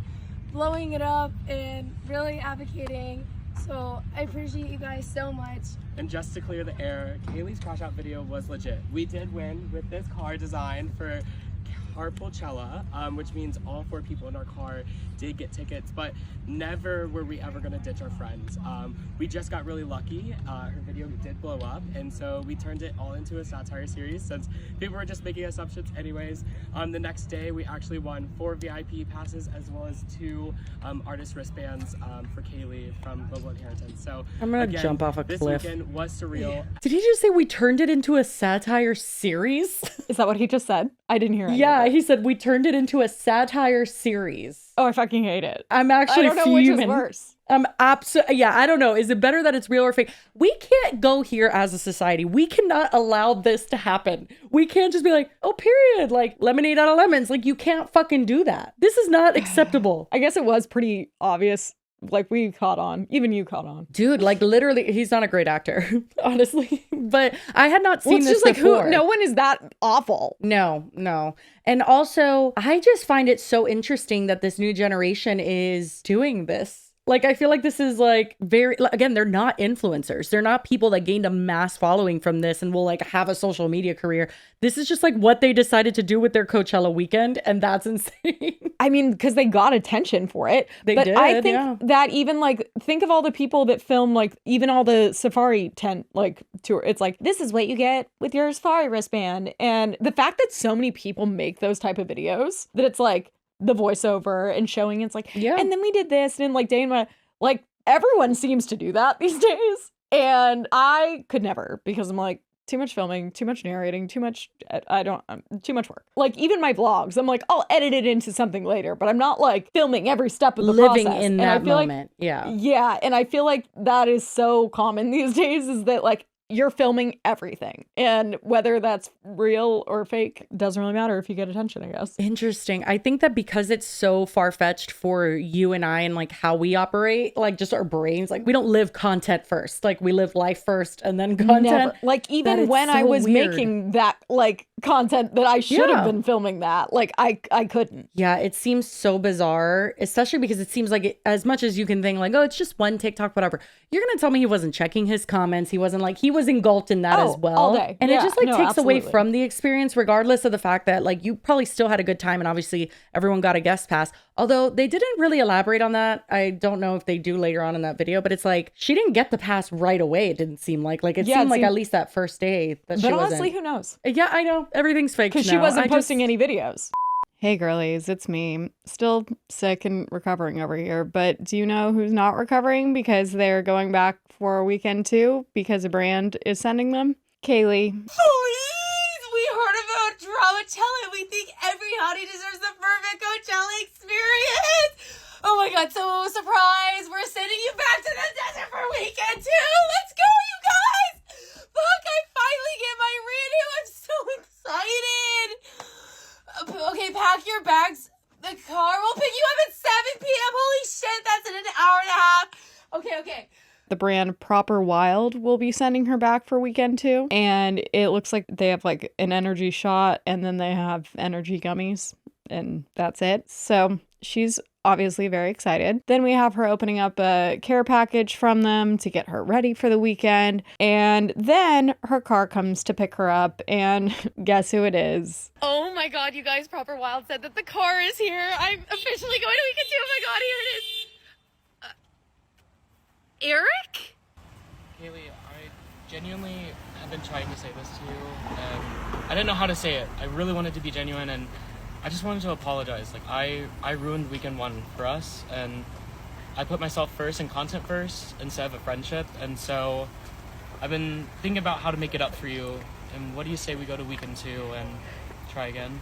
blowing it up and really advocating So I appreciate you guys so much. And just to clear the air, Kaylee's crash out video was legit. We did win with this car design for CarpoolChella, which means all 4 people in our car did get tickets, but never were we ever gonna ditch our friends. We just got really lucky. Her video did blow up, and so we turned it all into a satire series since people were just making assumptions anyways. The next day, we actually won 4 VIP passes as well as 2 artist wristbands for Kaylee from Global Inheritance. So I'm gonna again, jump off a this cliff. weekend was surreal. Did he just say we turned it into a satire series? Is that what he just said? I didn't hear it. Yeah, he said we turned it into a satire series. Oh, I fucking hate it. I'm actually I don't know which is fuming. worse. I'm absolutely, yeah, I don't know. Is it better that it's real or fake? We can't go here as a society. We cannot allow this to happen. We can't just be like, oh, period. Like lemonade out of lemons. Like you can't fucking do that. This is not acceptable. I guess it was pretty obvious. Like we caught on. Even you caught on. Dude, like literally, he's not a great actor, honestly. But I had not seen Well, it's this just like before. no one is that awful. No. And also, I just find it so interesting that this new generation is doing this. Like, I feel like this is like very, again, they're not influencers. They're not people that gained a mass following from this and will like have a social media career. This is just like what they decided to do with their Coachella weekend. And that's insane. I mean, because they got attention for it. They but did, I think yeah. that even like, think of all the people that film like even all the safari tent like tour. It's like, this is what you get with your safari wristband. And the fact that so many people make those type of videos that it's like, the voiceover and showing it's like, Yeah. and then we did this and like day in my, like everyone seems to do that these days. And I could never because I'm like, too much filming, too much narrating, too much, too much work. Like even my vlogs, I'm like, I'll edit it into something later, but I'm not like filming every step of the Living process. in And I that feel moment. Like, yeah. yeah. And I feel like that is so common these days is that like, you're filming everything. And whether that's real or fake doesn't really matter if you get attention, I guess. Interesting. I think that because it's so far-fetched for you and I and like how we operate, like just our brains, like we don't live content first. Like we live life first and then content. Never. Like even when I was making that like content that I should have been filming that, like I couldn't. Yeah, it seems so bizarre, especially because it seems like as much as you can think like, oh, it's just one TikTok, whatever. You're going to tell me he wasn't checking his comments. He wasn't like, he was engulfed in that as well. All day. And Yeah, it just like no, takes away absolutely. from the experience, regardless of the fact that like you probably still had a good time. And obviously everyone got a guest pass. Although they didn't really elaborate on that. I don't know if they do later on in that video, but it's like, she didn't get the pass right away. It didn't seem like it seemed like at least that first day that she But wasn't. honestly, who knows? Yeah, I know. Everything's fake Because she now. wasn't posting any videos. Hey girlies, it's me. Still sick and recovering over here, but do you know who's not recovering because they're going back for a weekend too because a brand is sending them? Kaylee. Please! We heard about Dramachella. We think every hottie deserves the perfect Coachella experience. Oh my god, so surprised. We're sending you back to the desert for a weekend too. Let's go, you guys! Fuck, I finally get my redo. I'm so excited. Okay, pack your bags. The car will pick you up at 7 p.m. Holy shit, that's in an hour and a half. Okay. The brand Proper Wild will be sending her back for weekend too. And it looks like they have like an energy shot and then they have energy gummies and that's it. So she's obviously very excited. Then we have her opening up a care package from them to get her ready for the weekend. And then her car comes to pick her up and guess who it is? Oh my god, you guys, Proper Wild said that the car is here. I'm officially going to weekend 2. Oh my god, here it is. Eric? Kaylee, I genuinely have been trying to say this to you, and I didn't know how to say it. I really wanted to be genuine, and I just wanted to apologize. Like, I ruined weekend 1 for us, and I put myself first and content first instead of a friendship, and so I've been thinking about how to make it up for you, and what do you say we go to weekend 2 and try again?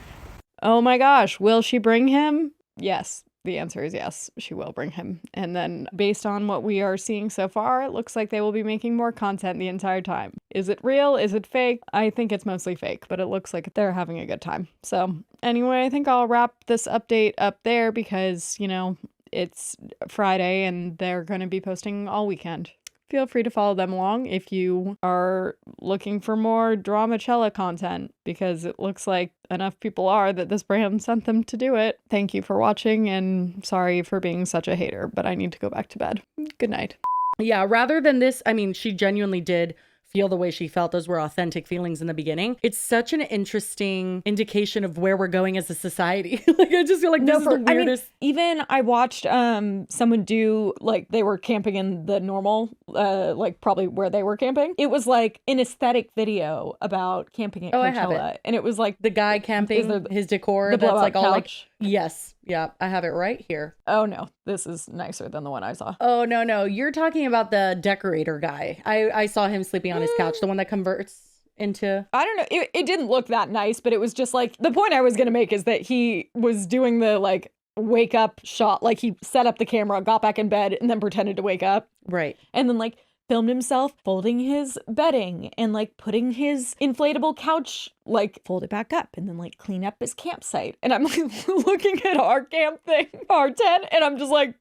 Oh my gosh, will she bring him? Yes. The answer is yes, she will bring him. And then based on what we are seeing so far, it looks like they will be making more content the entire time. Is it real? Is it fake? I think it's mostly fake, but it looks like they're having a good time. So anyway, I think I'll wrap this update up there because, you know, it's Friday and they're going to be posting all weekend. Feel free to follow them along if you are looking for more Dramachella content because it looks like enough people are that this brand sent them to do it. Thank you for watching and sorry for being such a hater, but I need to go back to bed. Good night. Yeah, rather than this, I mean, she genuinely did feel the way she felt. Those were authentic feelings in the beginning. It's such an interesting indication of where we're going as a society. Like, I just feel like this is the weirdest. Even I watched someone do, like, they were camping in the normal, like probably where they were camping. It was like an aesthetic video about camping at Coachella. I have it. And it was like The guy camping, his decor, the that's blowout like all like, couch. yes. Yeah, I have it right here. Oh no, this is nicer than the one I saw. Oh, no. You're talking about the decorator guy. I saw him sleeping on his couch, the one that converts into... I don't know. It didn't look that nice, but it was just like, the point I was going to make is that he was doing the like wake up shot. Like he set up the camera, got back in bed, and then pretended to wake up. Right. And then like filmed himself folding his bedding and like putting his inflatable couch, like fold it back up and then like clean up his campsite. And I'm like looking at our camp thing, our tent, and I'm just like,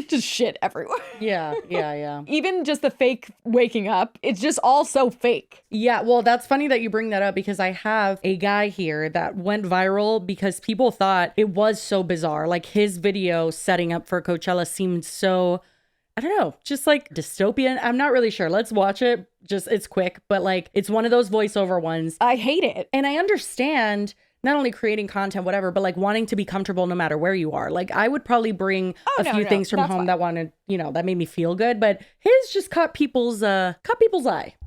just shit everywhere. Yeah. Even just the fake waking up, it's just all so fake. Yeah, well, that's funny that you bring that up because I have a guy here that went viral because people thought it was so bizarre. Like his video setting up for Coachella seemed so, I don't know, just like dystopian. I'm not really sure. Let's watch it. Just, it's quick, but like it's one of those voiceover ones. I hate it. And I understand not only creating content, whatever, but like wanting to be comfortable no matter where you are. Like I would probably bring a few things from home that wanted, you know, that made me feel good, but his just caught people's eye.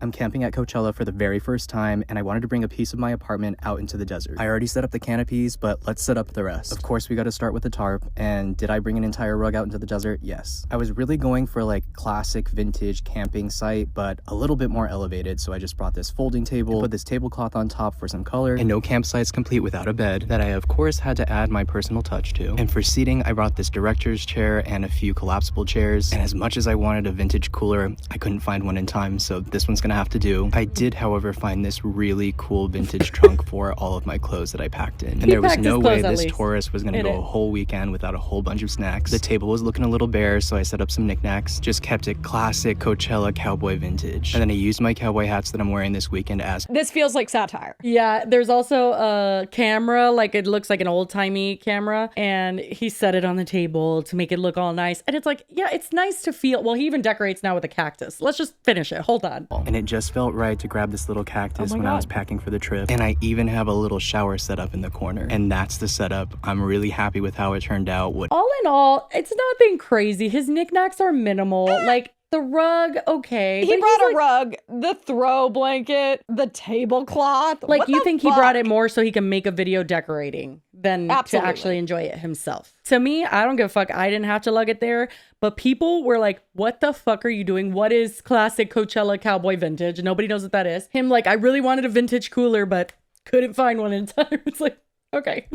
I'm camping at Coachella for the very first time, and I wanted to bring a piece of my apartment out into the desert. I already set up the canopies, but let's set up the rest. Of course, we got to start with the tarp, and did I bring an entire rug out into the desert? Yes. I was really going for like classic vintage camping site, but a little bit more elevated, so I just brought this folding table, put this tablecloth on top for some color, and no campsite's complete without a bed that I of course had to add my personal touch to. And for seating, I brought this director's chair and a few collapsible chairs, and as much as I wanted a vintage cooler, I couldn't find one in time, so this one's gonna have to do. I did, however, find this really cool vintage trunk for all of my clothes that I packed in. And there was no way this tourist was gonna go a whole weekend without a whole bunch of snacks. The table was looking a little bare, so I set up some knickknacks, just kept it classic Coachella cowboy vintage. And then I used my cowboy hats that I'm wearing this weekend as... This feels like satire. Yeah, there's also a camera, like it looks like an old-timey camera, and he set it on the table to make it look all nice. And it's like, yeah, it's nice to feel... Well, he even decorates now with a cactus. Let's just finish it. Hold on. And it just felt right to grab this little cactus when I was packing for the trip. And I even have a little shower set up in the corner. And that's the setup. I'm really happy with how it turned out. All in all, it's nothing crazy. His knickknacks are minimal. Like, the rug, okay. He brought a rug, the throw blanket, the tablecloth. Like, you think he brought it more so he can make a video decorating than to actually enjoy it himself. To me, I don't give a fuck. I didn't have to lug it there. But people were like, what the fuck are you doing? What is classic Coachella cowboy vintage? Nobody knows what that is. Him like, I really wanted a vintage cooler, but couldn't find one in time. It's like, okay.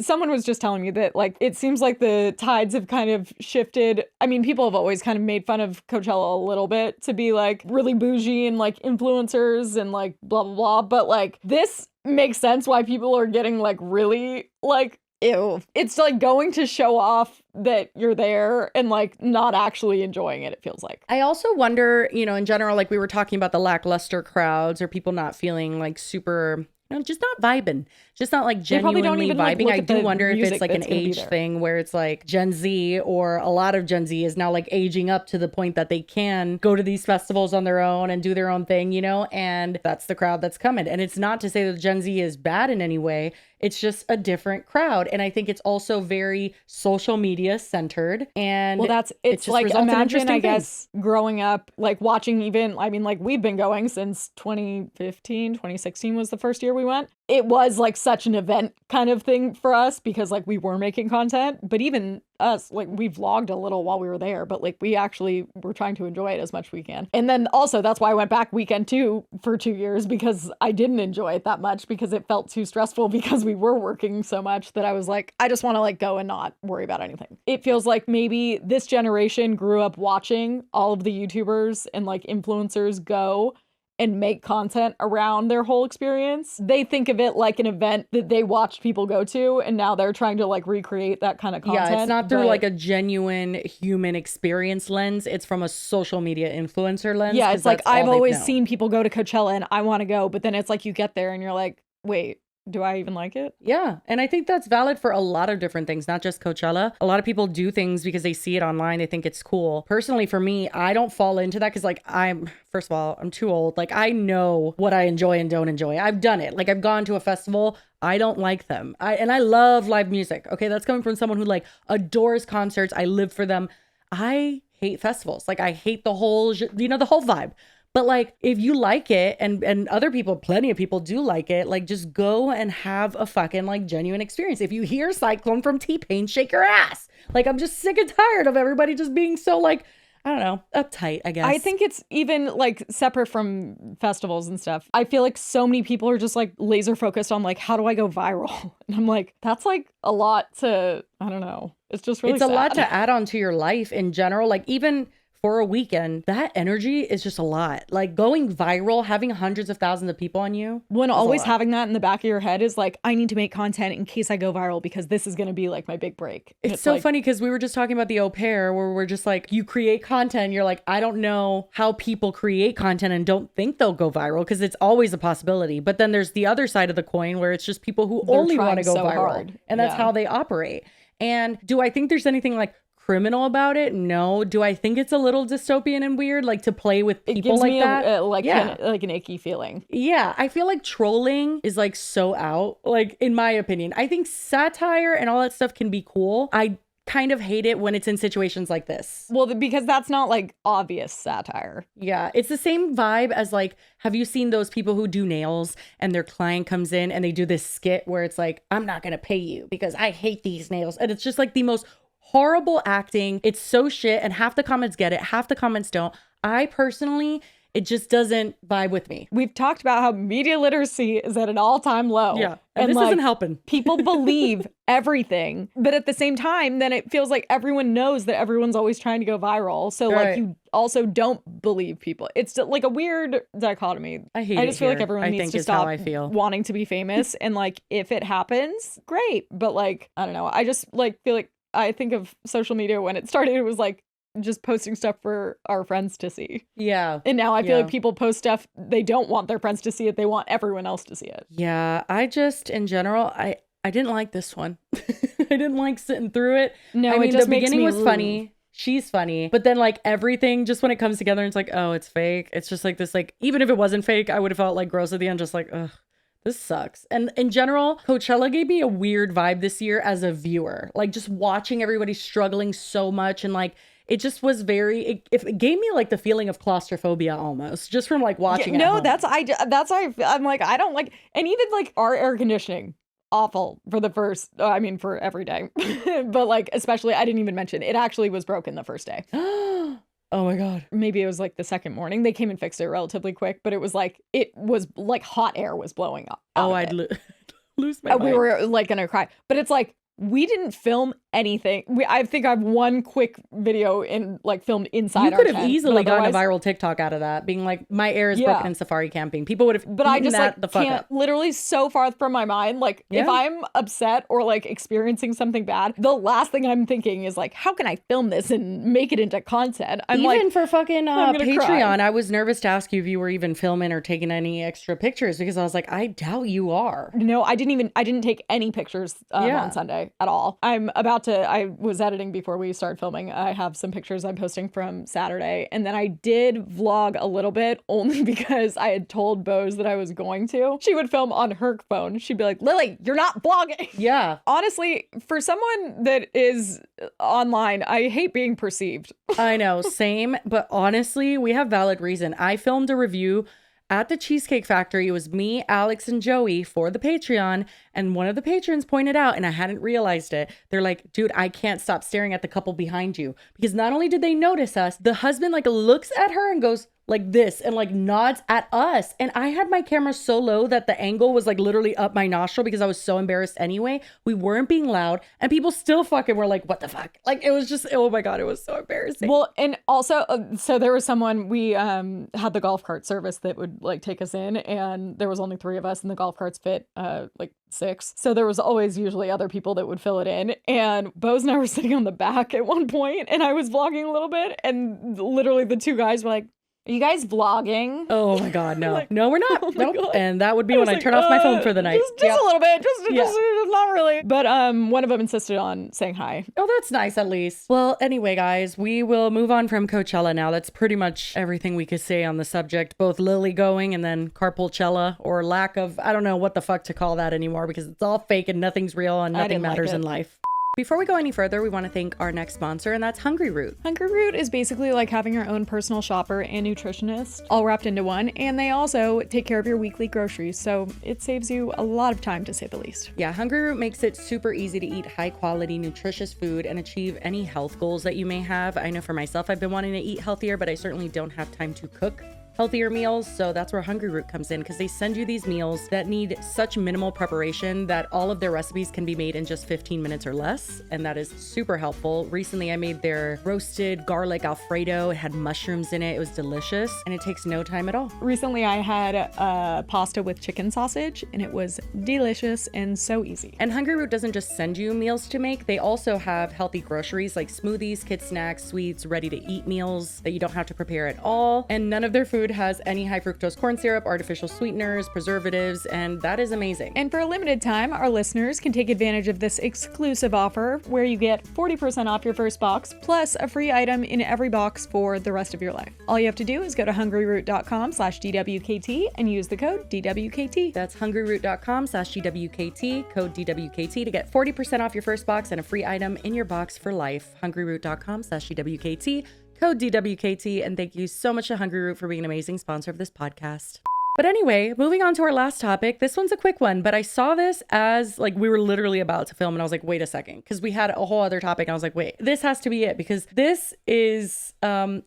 Someone was just telling me that, like, it seems like the tides have kind of shifted. I mean, people have always kind of made fun of Coachella a little bit to be like really bougie and like influencers and like blah, blah, blah. But like, this makes sense why people are getting like really like, ew. It's like going to show off that you're there and like not actually enjoying it, it feels like. I also wonder, you know, in general, like we were talking about the lackluster crowds or people not feeling like super... No, just not vibing. Just not like genuinely vibing. I do wonder if it's like an age thing where it's like Gen Z or a lot of Gen Z is now like aging up to the point that they can go to these festivals on their own and do their own thing, you know? And that's the crowd that's coming. And it's not to say that Gen Z is bad in any way. It's just a different crowd. And I think it's also very social media centered. And well, it's like, imagine, I guess, growing up, like watching even, I mean, like we've been going since 2015, 2016 was the first year we went. It was like such an event kind of thing for us because like we were making content, but even us, like we vlogged a little while we were there, but like we actually were trying to enjoy it as much as we can. And then also that's why I went back weekend 2 for 2 years because I didn't enjoy it that much because it felt too stressful because we were working so much that I was like, I just want to like go and not worry about anything. It feels like maybe this generation grew up watching all of the YouTubers and like influencers go and make content around their whole experience. They think of it like an event that they watched people go to, and now they're trying to like recreate that kind of content. Yeah, it's not through like a genuine human experience lens. It's from a social media influencer lens. Yeah, it's like I've always seen people go to Coachella and I want to go, but then it's like you get there and you're like, wait, do I even like it? Yeah. And I think that's valid for a lot of different things, not just Coachella. A lot of people do things because they see it online. They think it's cool. Personally, for me, I don't fall into that because like first of all, I'm too old. Like I know what I enjoy and don't enjoy. I've done it. Like I've gone to a festival. I don't like them. I love live music. Okay. That's coming from someone who like adores concerts. I live for them. I hate festivals. Like I hate the whole, the whole vibe. But like, if you like it and other people, plenty of people do like it, like just go and have a fucking like genuine experience. If you hear Cyclone from T-Pain, shake your ass. Like, I'm just sick and tired of everybody just being so like, I don't know, uptight, I guess. I think it's even like separate from festivals and stuff. I feel like so many people are just like laser focused on like, how do I go viral? And I'm like, that's like a lot to, I don't know. It's just really It's a sad. lot to add on to your life in general. Like even for a weekend, that energy is just a lot. Like going viral, having hundreds of thousands of people on you. When always having that in the back of your head is like, I need to make content in case I go viral because this is going to be like my big break. And It's so like, funny because we were just talking about the au pair where we're just like, you create content. You're like, I don't know how people create content and don't think they'll go viral because it's always a possibility. But then there's the other side of the coin where it's just people who They're only want to trying go so viral. hard. And that's Yeah. how they operate. And do I think there's anything like criminal about it? No. Do I think it's a little dystopian and weird, like to play with It people gives like me that? like Yeah. an icky feeling. Yeah, I feel like trolling is like so out, like in my opinion. I think satire and all that stuff can be cool. I kind of hate it when it's in situations like this. Well, because that's not like obvious satire. Yeah, it's the same vibe as like, have you seen those people who do nails and their client comes in and they do this skit where it's like, I'm not going to pay you because I hate these nails. And it's just like the most horrible acting. It's so shit. And half the comments get it, half the comments don't. I personally, it just doesn't vibe with me. We've talked about how media literacy is at an all-time low. Yeah. And this like, isn't helping. People believe everything. But at the same time, then it feels like everyone knows that everyone's always trying to go viral. So Right. like you also don't believe people. It's like a weird dichotomy. I hate I it just feel like here, everyone I needs think to is how stop I feel. wanting to be famous. And like if it happens, great. But like, I don't know. I just like feel like I think of social media when it started, it was like just posting stuff for our friends to see. Yeah. And now I feel Yeah. like people post stuff, they don't want their friends to see it. They want everyone else to see it. Yeah, I just in general, I didn't like this one. I didn't like sitting through it. No, I it mean, just the makes beginning me was move. funny. She's funny, but then like everything, just when it comes together, it's like, oh, it's fake. It's just like this, like even if it wasn't fake, I would have felt like gross at the end, just like, ugh. This sucks. And in general, Coachella gave me a weird vibe this year as a viewer. Like just watching everybody struggling so much and like it just was very it gave me like the feeling of claustrophobia almost just from like watching it. No, at home. that's how I'm like, I don't like, and even like our air conditioning, awful for the first, I mean, for every day, but like, especially, I didn't even mention it actually was broken the first day. Oh my God. Maybe it was like the second morning. They came and fixed it relatively quick, but it was like hot air was blowing up. Oh, I'd lose my mind. We were like gonna cry, but it's like, we didn't film anything. I think I have one quick video filmed inside You our could have tent, easily but gotten a otherwise- viral TikTok out of that, being like, my air is Yeah. broken in safari camping. People would have But I just that like the fuck can't up. literally so far from my mind. Like if Yeah. I'm upset or like experiencing something bad, the last thing I'm thinking is like, how can I film this and make it into content? I'm Even like, for fucking I'm gonna Patreon, cry. I was nervous to ask you if you were even filming or taking any extra pictures because I was like, I doubt you are. no, I didn't take any pictures Yeah. on Sunday at all. I was editing before we started filming. I have some pictures I'm posting from Saturday. And then I did vlog a little bit only because I had told Bose that I was going to. She would film on her phone. She'd be like, Lily, you're not vlogging. Yeah, Honestly, for someone that is online, I hate being perceived. I know, same. But honestly, we have valid reason. I filmed a review at the Cheesecake Factory. It was me, Alex, and Joey for the Patreon. And one of the patrons pointed out, and I hadn't realized it. They're like, dude, I can't stop staring at the couple behind you. Because not only did they notice us, the husband like looks at her and goes like this and like nods at us. And I had my camera so low that the angle was like literally up my nostril because I was so embarrassed anyway. We weren't being loud and people still fucking were like, what the fuck? Like it was just, oh my God, it was so embarrassing. Well, and also, so there was someone, we had the golf cart service that would like take us in, and there was only 3 of us, and the golf carts fit like 6. So there was always usually other people that would fill it in. And Bose and I were sitting on the back at one point, and I was vlogging a little bit, and literally the 2 guys were like, Are you guys vlogging? Oh my God, no. No, we're not. Oh my Nope. God. And that would be when I turn off my phone for the night. Just Yep. a little bit. Just Yeah. not really. But one of them insisted on saying hi. Oh, that's nice at least. Well, anyway, guys, we will move on from Coachella now. That's pretty much everything we could say on the subject. Both Lily going and then CarpoolChella, or lack of, I don't know what the fuck to call that anymore, because it's all fake and nothing's real and I nothing didn't like matters it. in life. Before we go any further, we want to thank our next sponsor, and that's Hungry Root. Hungry Root is basically like having your own personal shopper and nutritionist all wrapped into one, and they also take care of your weekly groceries, so it saves you a lot of time, to say the least. Yeah, Hungry Root makes it super easy to eat high quality, nutritious food and achieve any health goals that you may have. I know for myself, I've been wanting to eat healthier, but I certainly don't have time to cook healthier meals. So that's where Hungry Root comes in, because they send you these meals that need such minimal preparation that all of their recipes can be made in just 15 minutes or less. And that is super helpful. Recently, I made their roasted garlic Alfredo. It had mushrooms in it. It was delicious and it takes no time at all. Recently, I had pasta with chicken sausage, and it was delicious and so easy. And Hungry Root doesn't just send you meals to make. They also have healthy groceries like smoothies, kid snacks, sweets, ready to eat meals that you don't have to prepare at all. And none of their food has any high fructose corn syrup, artificial sweeteners, preservatives, and that is amazing. And for a limited time, our listeners can take advantage of this exclusive offer where you get 40% off your first box plus a free item in every box for the rest of your life. All you have to do is go to hungryroot.com/DWKT and use the code DWKT. That's hungryroot.com/DWKT, code DWKT to get 40% off your first box and a free item in your box for life. hungryroot.com/DWKT, code DWKT, and thank you so much to Hungry Root for being an amazing sponsor of this podcast. But anyway, moving on to our last topic. This one's a quick one, but I saw this as like we were literally about to film and I was like, wait a second, because we had a whole other topic. And I was like, wait, this has to be it, because this is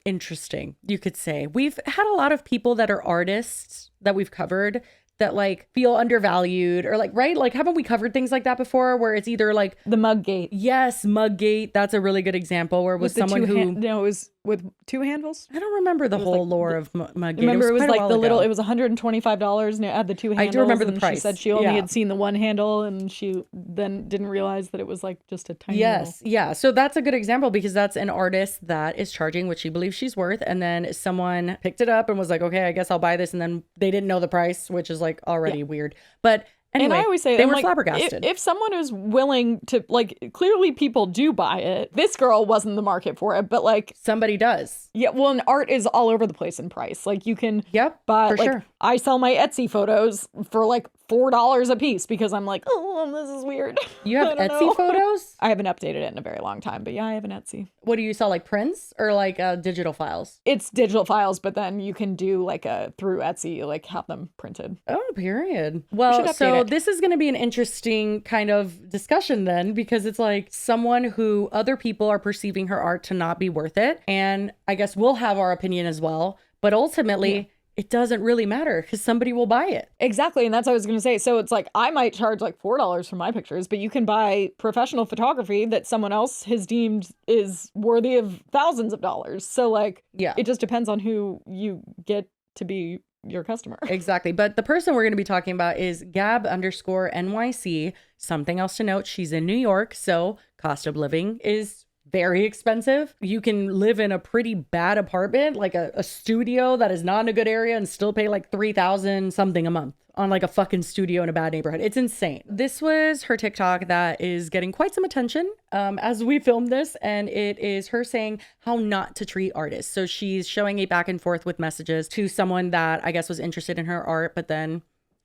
interesting, you could say. We've had a lot of people that are artists that we've covered that like feel undervalued, or like, right? Like, haven't we covered things like that before, where it's either like The Muggate. yes, Muggate. That's a really good example, where it was With the someone who no, it was with two handles. I don't remember the whole lore of Muggate. Remember, it was quite a like while the little, ago. it was $125 and it had the two handles. I do remember the and price. She said she only Yeah. had seen the one handle, and she then didn't realize that it was like just a tiny Yes. Yeah. So that's a good example, because that's an artist that is charging what she believes she's worth. And then someone picked it up and was like, okay, I guess I'll buy this. And then they didn't know the price, which is like already weird. But anyway, and I always say, they I'm were like, flabbergasted. If someone is willing to, like, clearly people do buy it. This girl wasn't the market for it, but like, Somebody does. yeah, well, and art is all over the place in price. Like, you can Yep. buy, for like, sure. I sell my Etsy photos for like $4 a piece because I'm like, oh, this is weird. You have I don't Etsy know. photos? I haven't updated it in a very long time, but yeah, I have an Etsy. What do you sell, like prints or like digital files? It's digital files, but then you can do like through Etsy, like have them printed. Oh, period. should Well, update so it. this is going to be an interesting kind of discussion then, because it's like someone who other people are perceiving her art to not be worth it. And I guess we'll have our opinion as well. But ultimately, it doesn't really matter because somebody will buy it. Exactly. And that's what I was going to say. So it's like, I might charge like $4 for my pictures, but you can buy professional photography that someone else has deemed is worthy of thousands of dollars. So like, Yeah. it just depends on who you get to be your customer. Exactly. But the person we're going to be talking about is Gab_NYC. Something else to note, she's in New York, so cost of living is very expensive. You can live in a pretty bad apartment, like a studio that is not in a good area, and still pay like $3,000 something a month on like a fucking studio in a bad neighborhood. It's insane. This was her TikTok that is getting quite some attention as we filmed this, and it is her saying how not to treat artists. So she's showing a back and forth with messages to someone that I guess was interested in her art, but then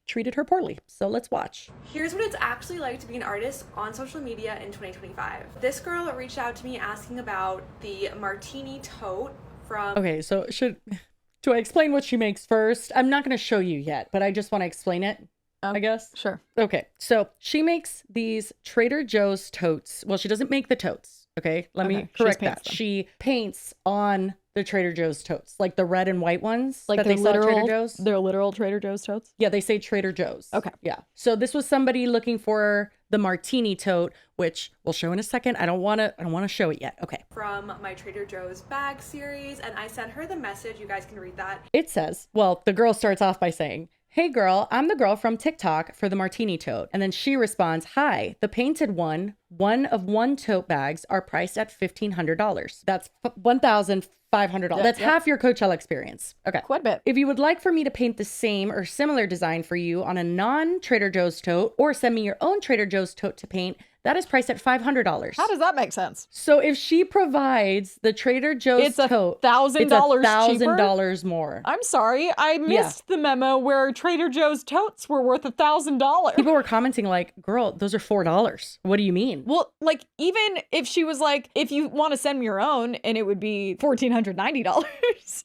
treated her poorly. So let's watch. Here's what it's actually like to be an artist on social media in 2025. This girl reached out to me asking about the martini tote from... Okay, so do I explain what she makes first? I'm not going to show you yet, but I just want to explain it, I guess. Sure. Okay, so she makes these Trader Joe's totes. Well, she doesn't make the totes. Okay, let me Okay, she correct just paints that. them. She paints on the Trader Joe's totes, like the red and white ones Like that they're they sell at literal, Trader Joe's. they're literal Trader Joe's totes. Yeah, they say Trader Joe's. Okay. Yeah. So this was somebody looking for the martini tote, which we'll show in a second. I don't want to show it yet. Okay. from my Trader Joe's bag series, and I sent her the message. You guys can read that. It says, well, the girl starts off by saying, hey girl, I'm the girl from TikTok for the martini tote. And then she responds, hi, the painted one of one tote bags are priced at $1,500. That's $1,500. That's half your Coachella experience. Okay. Quite a bit. If you would like for me to paint the same or similar design for you on a non-Trader Joe's tote or send me your own Trader Joe's tote to paint, that is priced at $500. How does that make sense? So if she provides the Trader Joe's tote, $1,000 it's $1,000 more. I'm sorry, I missed the memo where Trader Joe's totes were worth $1,000. People were commenting like, girl, those are $4. What do you mean? Well, like, even if she was like, if you want to send me your own and it would be $1,490,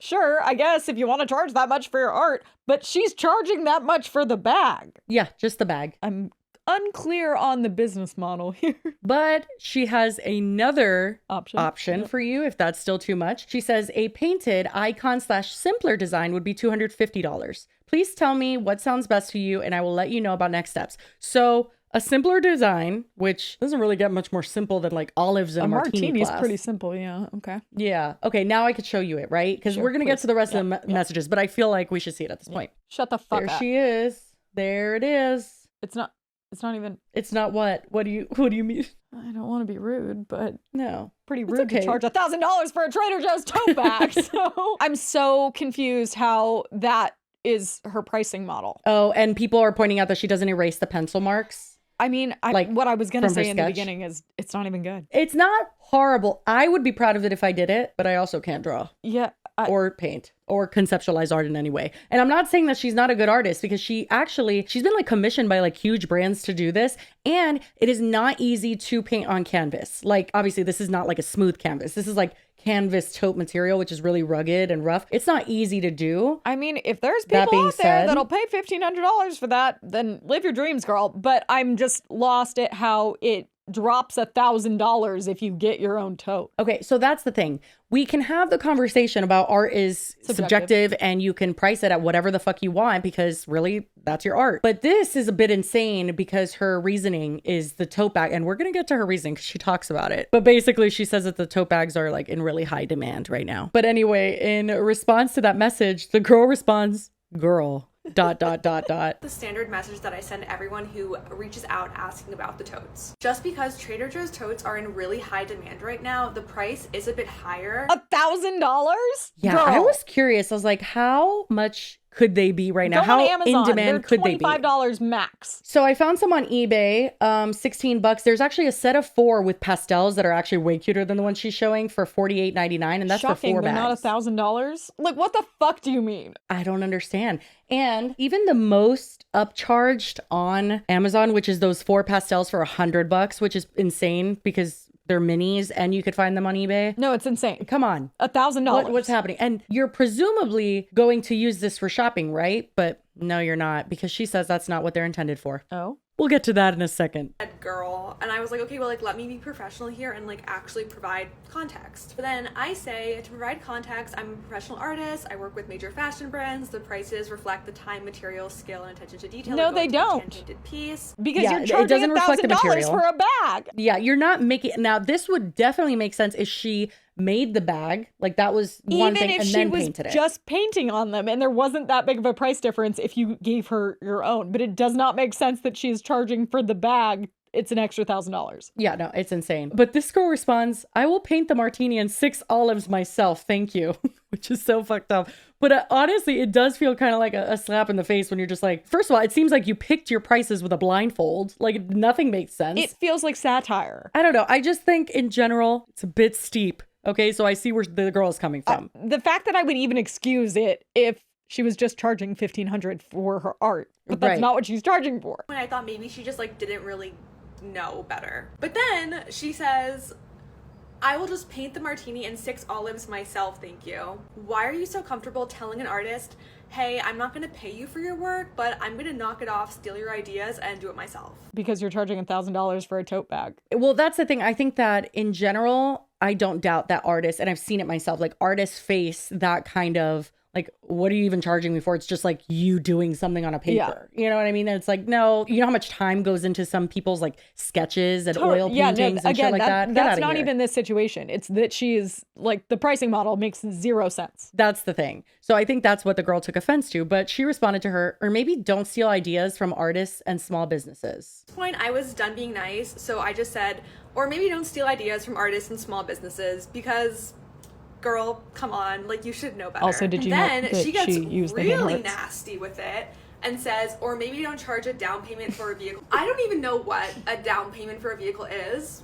sure, I guess if you want to charge that much for your art, but she's charging that much for the bag. Yeah, just the bag. I'm unclear on the business model here. But she has another option Yep. for you if that's still too much. She says a painted icon/simpler design would be $250. Please tell me what sounds best to you and I will let you know about next steps. So a simpler design, which doesn't really get much more simple than like olives in a martini is glass. pretty simple. Yeah. Okay. Yeah. Okay. Now I could show you it, right? Because Sure, we're going to get please. to the rest of the messages, but I feel like we should see it at this point. Shut the fuck There up. she is. There it is. It's not even. It's not what? What do you mean? I don't want to be rude, but No. pretty It's rude okay. to charge $1,000 for a Trader Joe's tote bag. So I'm so confused how that is her pricing model. Oh, and people are pointing out that she doesn't erase the pencil marks. I mean, Like, what I was going to from her say in the sketch? beginning is it's not even good. It's not horrible. I would be proud of it if I did it, but I also can't draw Yeah. or paint or conceptualize art in any way. And I'm not saying that she's not a good artist because she's been like commissioned by like huge brands to do this. And it is not easy to paint on canvas. Like, obviously this is not like a smooth canvas. This is like canvas tote material, which is really rugged and rough. It's not easy to do. I mean, if there's That people being out there said- that'll pay $1,500 for that, then live your dreams, girl. But I'm just lost at how it drops $1,000 if you get your own tote. Okay, so that's the thing. We can have the conversation about art is subjective and you can price it at whatever the fuck you want because really that's your art. But this is a bit insane because her reasoning is the tote bag, and we're going to get to her reasoning because she talks about it. But basically she says that the tote bags are like in really high demand right now. But anyway, in response to that message, the girl responds, girl, ... The standard message that I send everyone who reaches out asking about the totes. Just because Trader Joe's totes are in really high demand right now, the price is a bit higher. $1,000? Yeah, Girl. I was curious. I was like, how much could they be right now? Go How on Amazon. in demand They're could they be? $25 max. So I found some on eBay, $16. There's actually a set of 4 with pastels that are actually way cuter than the one she's showing for $48.99, and that's Shocking, for 4 they're bags. not $1,000. Like, what the fuck do you mean? I don't understand. And even the most upcharged on Amazon, which is those 4 pastels for $100, which is insane because they're minis and you could find them on eBay. No, it's insane. Come on. $1,000. What's happening? And you're presumably going to use this for shopping, right? But no, you're not, because she says that's not what they're intended for. Oh. We'll get to that in a second. Girl, and I was like, okay, well, like, let me be professional here and like actually provide context. But then I say, to provide context, I'm a professional artist. I work with major fashion brands. The prices reflect the time, material, skill, and attention to detail. No, that go they into a don't. hand-painted piece. Because Yeah, you're it charging doesn't reflect the $1,000 material. for a bag. Yeah, you're not making... Now, this would definitely make sense if she made the bag. Like, that was one thing, and then painted it. Just painting on them and there wasn't that big of a price difference if you gave her your own. But it does not make sense that she's charging for the bag. It's an extra $1,000. Yeah, no, it's insane. But this girl responds, I will paint the martini and 6 olives myself. Thank you. Which is so fucked up. But honestly, it does feel kind of like a slap in the face when you're just like, first of all, it seems like you picked your prices with a blindfold. Like, nothing makes sense. It feels like satire. I don't know. I just think in general, it's a bit steep. Okay, so I see where the girl is coming from. The fact that I would even excuse it if she was just charging $1,500 for her art. But that's Right. not what she's charging for. When I thought maybe she just like didn't really know better. But then she says, I will just paint the martini and 6 olives myself, thank you. Why are you so comfortable telling an artist, hey, I'm not gonna pay you for your work, but I'm gonna knock it off, steal your ideas, and do it myself? Because you're charging $1,000 for a tote bag. Well, that's the thing. I think that in general, I don't doubt that artists, and I've seen it myself, like artists face that kind of Like, what are you even charging me for? It's just like you doing something on a paper. You know what I mean? And it's like, no, you know how much time goes into some people's like sketches and oil paintings and shit like that? That's not even this situation. It's that she's like, the pricing model makes zero sense. That's the thing. So I think that's what the girl took offense to, but she responded to her, or maybe don't steal ideas from artists and small businesses. At this point, I was done being nice, so I just said, or maybe don't steal ideas from artists and small businesses, because girl, come on, like, you should know better. Also, did you know that she gets used the really hand hearts? nasty with it and says, or maybe don't charge a down payment for a vehicle. I don't even know what a down payment for a vehicle is.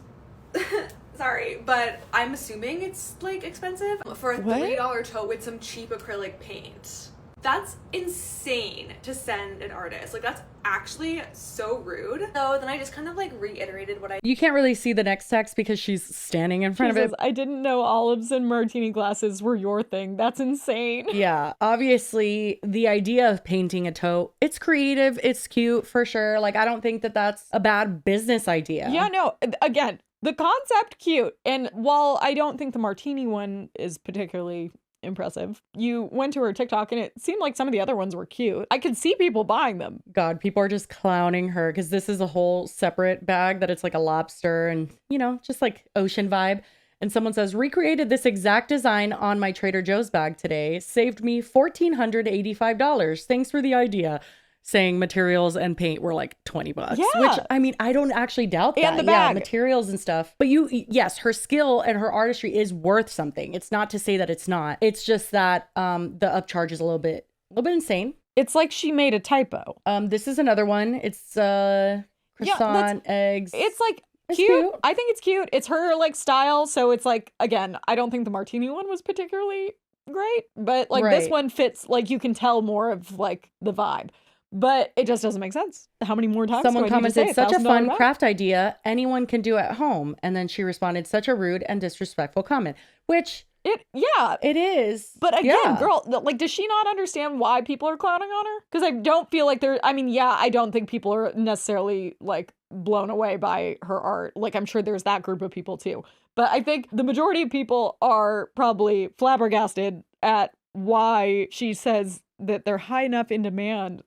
Sorry, but I'm assuming it's like expensive for a $30 tote with some cheap acrylic paint. That's insane to send an artist. Like, that's actually so rude. So then I just kind of like reiterated what I... You can't really see the next text because she's standing in front of it. I didn't know olives and martini glasses were your thing. That's insane. Yeah, obviously the idea of painting a tote, it's creative, it's cute for sure. Like, I don't think that that's a bad business idea. Yeah, no, again, the concept cute. And while I don't think the martini one is particularly impressive, you went to her TikTok and it seemed like some of the other ones were cute. I could see people buying them. God, people are just clowning her because this is a whole separate bag that it's like a lobster and, you know, just like ocean vibe. And someone says, recreated this exact design on my Trader Joe's bag today. Saved me $1,485. Thanks for the idea. Saying materials and paint were like $20. Yeah. Which, I mean, I don't actually doubt that. And the bag. Yeah, materials and stuff. But yes, her skill and her artistry is worth something. It's not to say that it's not. It's just that the upcharge is a little bit insane. It's like she made a typo. This is another one. It's croissant, eggs. It's like cute. I think it's cute. It's her like style. So it's like, again, I don't think the martini one was particularly great, but like this one fits, like you can tell more of like the vibe. But it just doesn't make sense. How many more times? Someone commented, such a fun bag? craft idea anyone can do at home. And then she responded, such a rude and disrespectful comment, which it is. But again, girl, like, does she not understand why people are clowning on her? Because I don't feel like I don't think people are necessarily like blown away by her art. Like, I'm sure there's that group of people too. But I think the majority of people are probably flabbergasted at why she says that they're high enough in demand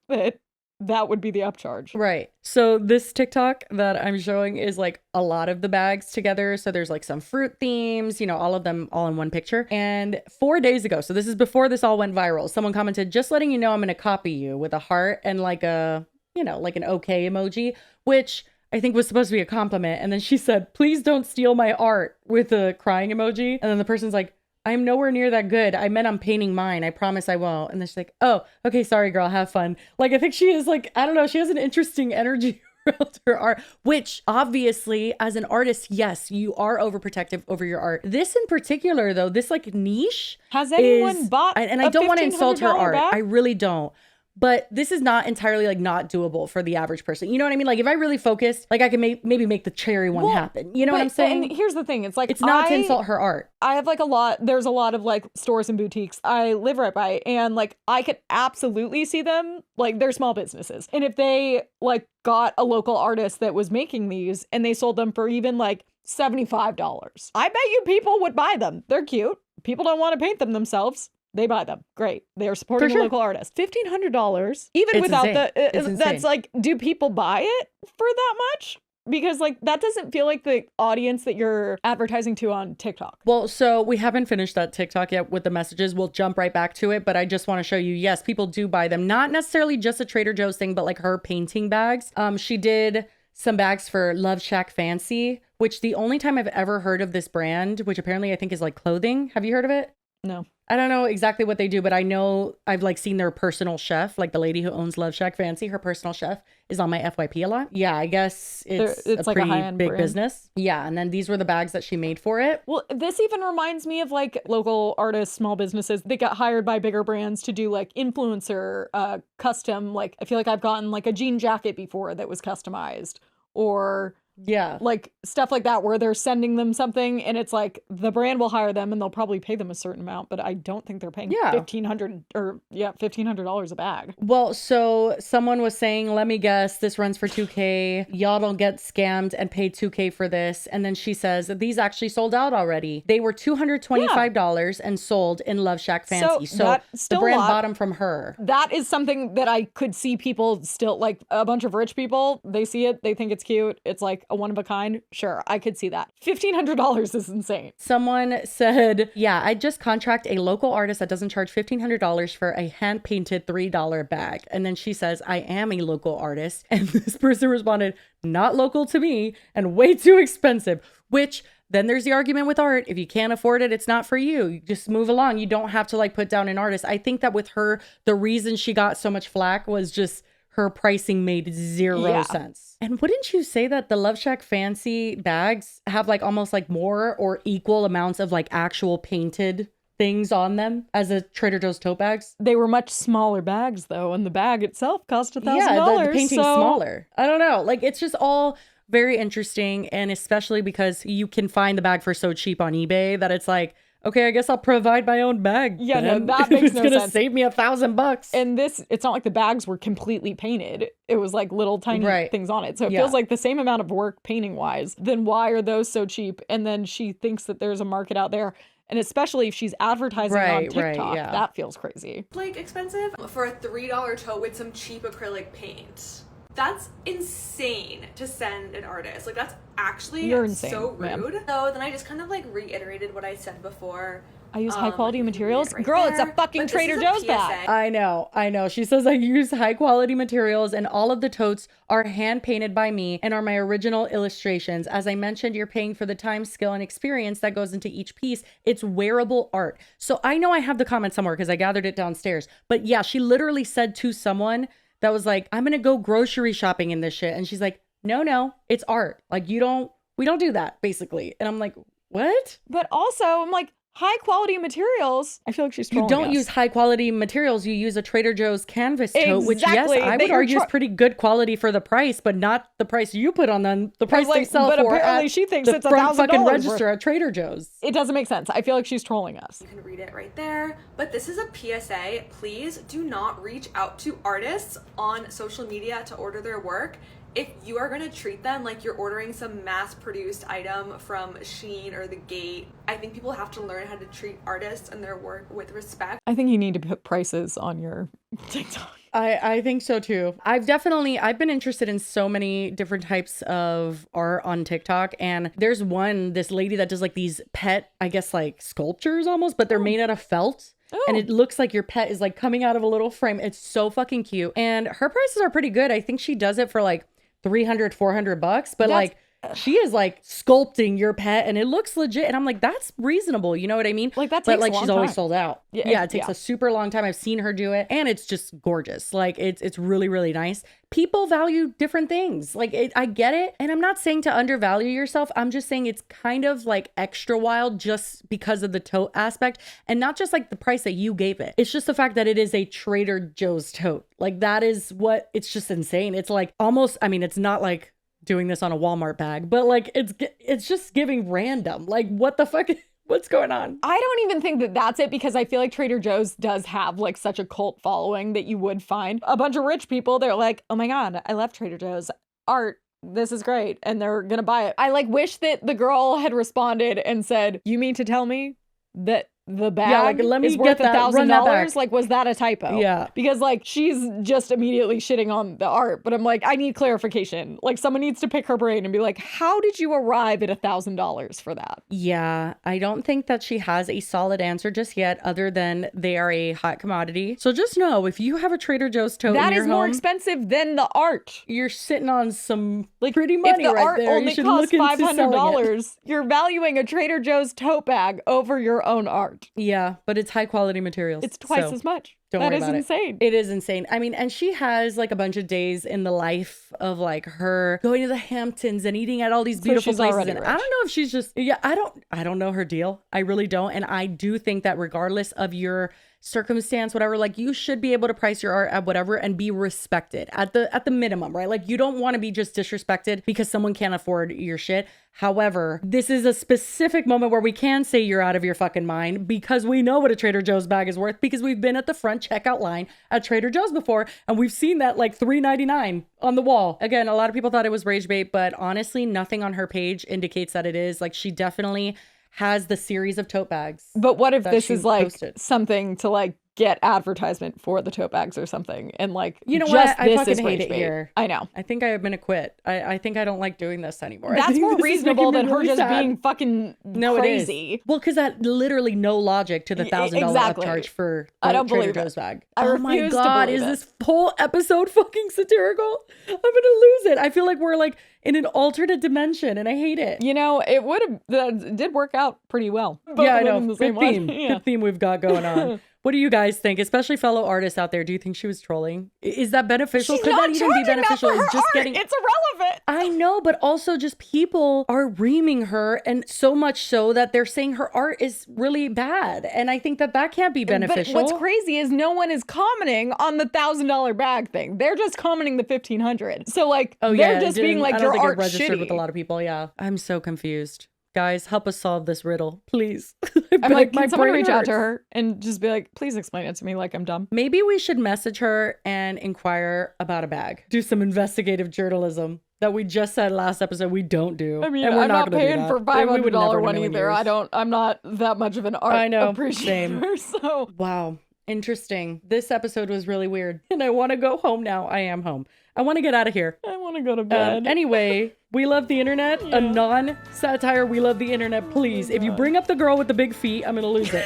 that would be the upcharge. Right. So this TikTok that I'm showing is like a lot of the bags together. So there's like some fruit themes, you know, all of them all in one picture. And 4 days ago, so this is before this all went viral, someone commented, just letting you know I'm going to copy you, with a heart and like a, you know, like an okay emoji, which I think was supposed to be a compliment. And then she said, please don't steal my art, with a crying emoji. And then the person's like, I'm nowhere near that good. I meant I'm painting mine. I promise I won't. And then she's like, oh, okay, sorry, girl, have fun. Like, I think she is like, I don't know, she has an interesting energy around her art, which obviously as an artist, yes, you are overprotective over your art. This in particular, though, this like niche. Has anyone bought and I don't want to insult her art. Bag? I really don't. But this is not entirely like not doable for the average person. You know what I mean? Like, if I really focused, like I could maybe make the cherry one happen. You know what I'm saying? And here's the thing. It's like, it's not to insult her art. I have like there's a lot of like stores and boutiques I live right by. And like, I could absolutely see them, like they're small businesses. And if they like got a local artist that was making these and they sold them for even like $75, I bet you people would buy them. They're cute. People don't want to paint them themselves. They buy them. Great. They are supporting a local artist. $1,500, even it's without insane. That's like, do people buy it for that much? Because like, that doesn't feel like the audience that you're advertising to on TikTok. Well, so we haven't finished that TikTok yet with the messages. We'll jump right back to it. But I just want to show you, yes, people do buy them. Not necessarily just a Trader Joe's thing, but like her painting bags. She did some bags for Love Shack Fancy, which the only time I've ever heard of this brand, which apparently I think is like clothing. Have you heard of it? No. I don't know exactly what they do, but I know I've like seen their personal chef, like the lady who owns Love Shack Fancy, her personal chef is on my FYP a lot. Yeah, I guess it's a like pretty a high-end big brand. business. Yeah, and then these were the bags that she made for it. Well, this even reminds me of like local artists, small businesses. They got hired by bigger brands to do like influencer custom. Like, I feel like I've gotten like a jean jacket before that was customized, or Yeah. Like stuff like that where they're sending them something and it's like the brand will hire them and they'll probably pay them a certain amount, but I don't think they're paying $1,500 a bag. Well, so someone was saying, let me guess, this runs for $2K. Y'all don't get scammed and pay $2K for this. And then she says, these actually sold out already. They were $225 and sold in Love Shack Fancy. So the brand bought them from her. That is something that I could see people still, like a bunch of rich people, they see it, they think it's cute. It's like a one of a kind. Sure, I could see that. $1,500 is insane. Someone said, yeah, I just contract a local artist that doesn't charge $1,500 for a hand painted $3 bag. And then she says, I am a local artist. And this person responded, not local to me and way too expensive, which then there's the argument with art. If you can't afford it, it's not for you. You just move along. You don't have to like put down an artist. I think that with her, the reason she got so much flack was just her pricing made zero sense. And wouldn't you say that the Love Shack Fancy bags have like almost like more or equal amounts of like actual painted things on them as the Trader Joe's tote bags? They were much smaller bags though, and the bag itself cost $1,000. Yeah, the painting's smaller. I don't know. Like it's just all very interesting, and especially because you can find the bag for so cheap on eBay that it's like, okay, I guess I'll provide my own bag. Yeah, no, that makes no sense. It's gonna save me $1,000. And this, it's not like the bags were completely painted. It was like little tiny things on it. So it feels like the same amount of work painting wise. Then why are those so cheap? And then she thinks that there's a market out there. And especially if she's advertising on TikTok, that feels crazy. Like expensive for a $3 tote with some cheap acrylic paint. That's insane to send an artist. Like that's actually so rude. So then I just kind of like reiterated what I said before. I use high quality materials. Girl, it's a fucking Trader Joe's bag. I know. She says I use high quality materials and all of the totes are hand painted by me and are my original illustrations. As I mentioned, you're paying for the time, skill, and experience that goes into each piece. It's wearable art. So I know I have the comment somewhere because I gathered it downstairs. But yeah, she literally said to someone that was like, I'm going to go grocery shopping in this shit. And she's like, no, it's art. Like we don't do that basically. And I'm like, what? But also I'm like, high quality materials. I feel like she's trolling You don't us. use high quality materials. You use a Trader Joe's canvas tote, which yes, I would argue is pretty good quality for the price, but not the price you put on them. The price they sell but for apparently at she thinks the it's front fucking $1,000 register at Trader Joe's. It doesn't make sense. I feel like she's trolling us. You can read it right there. But this is a PSA. Please do not reach out to artists on social media to order their work. If you are going to treat them like you're ordering some mass-produced item from Shein or The Gate, I think people have to learn how to treat artists and their work with respect. I think you need to put prices on your TikTok. I think so too. I've been interested in so many different types of art on TikTok. And there's this lady that does like these pet, I guess like sculptures almost, but they're made out of felt. And it looks like your pet is like coming out of a little frame. It's so fucking cute. And her prices are pretty good. I think she does it for like $300-$400, but like she is like sculpting your pet and it looks legit. And I'm like, that's reasonable. You know what I mean? Like that takes but like a long she's always time. sold out. Yeah, it takes a super long time. I've seen her do it and it's just gorgeous. Like it's really, really nice. People value different things. Like I get it. And I'm not saying to undervalue yourself. I'm just saying it's kind of like extra wild just because of the tote aspect and not just like the price that you gave it. It's just the fact that it is a Trader Joe's tote. Like that is what, it's just insane. It's like almost, I mean, it's not like doing this on a Walmart bag, but like it's just giving random. Like what the fuck? What's going on? I don't even think that that's it because I feel like Trader Joe's does have like such a cult following that you would find a bunch of rich people. They're like, oh my God, I love Trader Joe's art. This is great. And they're going to buy it. I like wish that the girl had responded and said, you mean to tell me that the bag let me is worth get that, run that back. $1,000? Like, was that a typo? Yeah. Because like, she's just immediately shitting on the art, but I'm like, I need clarification. Like someone needs to pick her brain and be like, how did you arrive at $1,000 for that? Yeah, I don't think that she has a solid answer just yet other than they are a hot commodity. So just know if you have a Trader Joe's tote that in your is more home, expensive than the art. you're sitting on some like pretty money if the right art there. only You should costs look into selling it. $500, you're valuing a Trader Joe's tote bag over your own art. Yeah, but it's high quality materials. It's twice so as much. Don't That worry is about insane. It is insane. I mean, and she has like a bunch of days in the life of like her going to the Hamptons and eating at all these beautiful she's places. already And rich. I don't know if she's just, I don't know her deal. I really don't. And I do think that regardless of your circumstance, whatever, like you should be able to price your art at whatever and be respected at the minimum, right? Like you don't want to be just disrespected because someone can't afford your shit. However, this is a specific moment where we can say you're out of your fucking mind because we know what a Trader Joe's bag is worth because we've been at the front checkout line at Trader Joe's before and we've seen that like $3.99 on the wall. Again, a lot of people thought it was rage bait, but honestly, nothing on her page indicates that it is. Like she definitely has the series of tote bags. But what if that this she is like posted. something to like get advertisement for the tote bags or something? And like, You know just what? I this fucking is hate rage it bait. here. I know. I think I'm gonna quit. I think I don't like doing this anymore. I That's think more this is reasonable making than me her really just sad. being fucking No, crazy. it is. Well, because that literally no logic to the $1,000 Exactly. upcharge for I the don't Trader believe Joe's it. bag. I Oh my refuse to god, believe is it. this whole episode fucking satirical? I'm gonna lose it. I feel like we're like in an alternate dimension, and I hate it. You know, it would have that did work out pretty well. Both Yeah, I of them know. in the Good same one. theme. Yeah. Good theme we've got going on. What do you guys think, especially fellow artists out there? Do you think she was trolling? Is that beneficial? She's Could not that even be charging that beneficial? for her Is just art. getting It's irrelevant. I know, but also just people are reaming her, and so much so that they're saying her art is really bad. And I think that that can't be beneficial. But what's crazy is no one is commenting on the $1,000 bag thing. They're just commenting the $1,500. So like, they're just being like, I don't your think it art's registered shitty. with a lot of people. Yeah, I'm so confused. Guys, help us solve this riddle, please. I'm like, my can someone brain reach out hurts. to her and just be like, please explain it to me like I'm dumb? Maybe we should message her and inquire about a bag. Do some investigative journalism that we just said last episode we don't do. I mean, and we're I'm not gonna do paying that. for We would never $500 know one in either. years. I'm not that much of an art I know, appreciator. So Wow. Interesting. This episode was really weird. And I want to go home now. I am home. I want to get out of here. I want to go to bed. Anyway, we love the internet. A non-satire, we love the internet. Please, if you bring up the girl with the big feet, I'm going to lose it.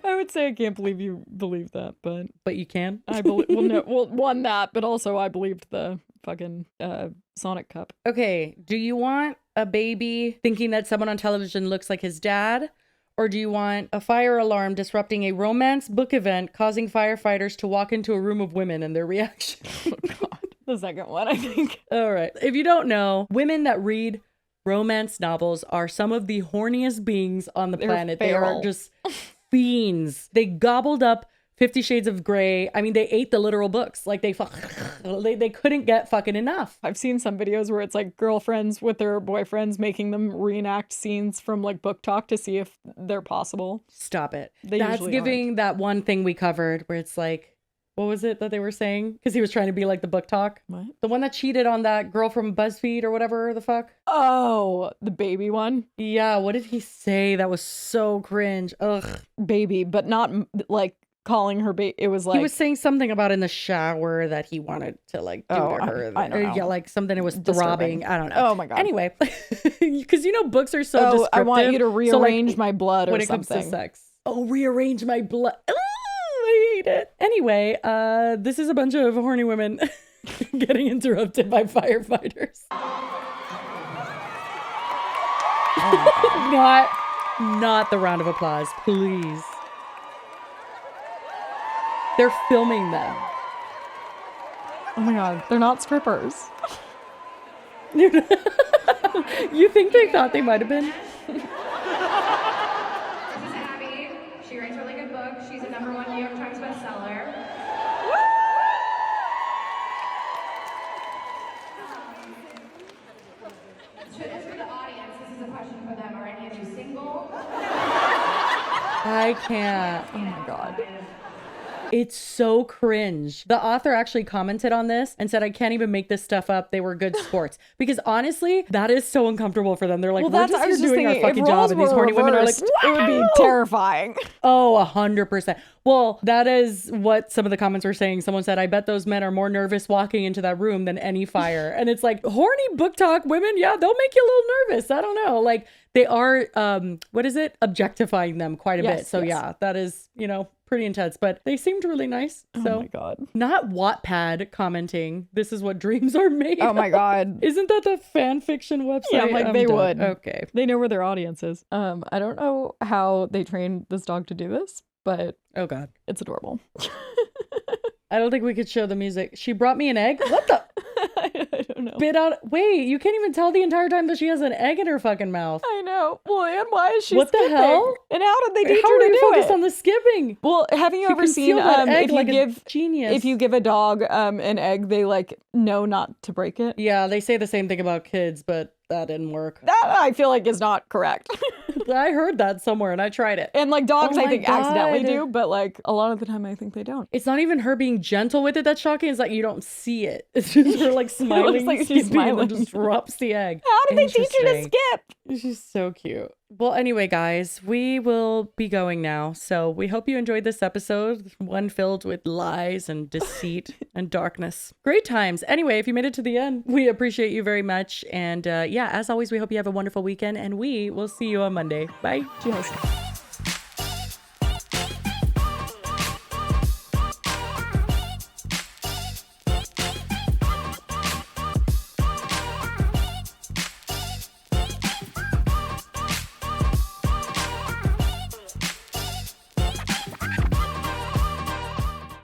I would say I can't believe you believe that, but you can. I believe. Well, no, well, one that, but also I believed the fucking Sonic cup. Okay, do you want a baby thinking that someone on television looks like his dad? Or do you want a fire alarm disrupting a romance book event, causing firefighters to walk into a room of women and their reaction? Oh, God. The second one, I think. All right. If you don't know, women that read romance novels are some of the horniest beings on the planet. They are feral. just fiends. They gobbled up 50 Shades of Grey. I mean, they ate the literal books. Like they couldn't get fucking enough. I've seen some videos where it's like girlfriends with their boyfriends making them reenact scenes from like book talk to see if they're possible. Stop it. They That's usually giving that one thing we covered where it's like, what was it that they were saying? Because he was trying to be like the book talk. What? The one that cheated on that girl from BuzzFeed or whatever the fuck. Oh, the baby one? Yeah, what did he say? That was so cringe. Ugh. Baby, but not like calling her baby. It was like He was saying something about in the shower that he wanted to like do Oh, to her. I don't know. Yeah, like something that was Disturbing. throbbing. I don't know. Oh my God. Anyway, because you know books are so descriptive. I want you to So, like, rearrange my blood or when it comes something. to sex. Oh, rearrange my blood. I hate it. Anyway, this is a bunch of horny women getting interrupted by firefighters. Not the round of applause, please. They're filming them. Oh my God, they're not strippers. You think they thought they might have been? This is Abby. She writes really good books. She's a #1 New York Times bestseller. It's for the audience. This is a question for them. Are any of you single? I can't. Oh my God. It's so cringe. The author actually commented on this and said, I can't even make this stuff up. They were good sports. Because honestly, that is so uncomfortable for them. They're like, Well, we're that's just I here was just doing our thinking, fucking if job. roles And these were horny women are like, reversed, it would be "Wow!" terrifying. Oh, 100%. Well, that is what some of the comments were saying. Someone said, I bet those men are more nervous walking into that room than any fire. And it's like, horny book talk women, yeah, they'll make you a little nervous. I don't know. Like, they are, what is it? Objectifying them quite a Yes, bit. So yes. yeah, that is, pretty intense. But they seemed really nice. So. Oh my God. Not Wattpad commenting, this is what dreams are made Oh my of. God. Isn't that the fan fiction website? Yeah, like I'm they done. would. Okay. They know where their audience is. I don't know how they trained this dog to do this, but Oh God. it's adorable. I don't think we could show the music. She brought me an egg? What the? I don't know. Bit out. Wait, you can't even tell the entire time that she has an egg in her fucking mouth. I know. Well, and why is she What the skipping? hell? And how did they teach How her are to you do focused it? on the skipping? Well, haven't you She ever seen concealed that egg if you like a give genius. if you give a dog an egg, they like know not to break it? Yeah, they say the same thing about kids, but that didn't work. That I feel like is not correct. I heard that somewhere and I tried it. And like dogs, Oh I my think accidentally God. do, but like a lot of the time, I think they don't. It's not even her being gentle with it that's shocking. It's like you don't see it. It's just her like smiling, like she's skipping, and smiling. then just drops the egg. How did they teach her to Interesting. skip? She's so cute. Well, anyway, guys, we will be going now. So we hope you enjoyed this episode, one filled with lies and deceit and darkness. Great times. Anyway, if you made it to the end, we appreciate you very much. And yeah, as always, we hope you have a wonderful weekend and we will see you on Monday. Bye. Cheers.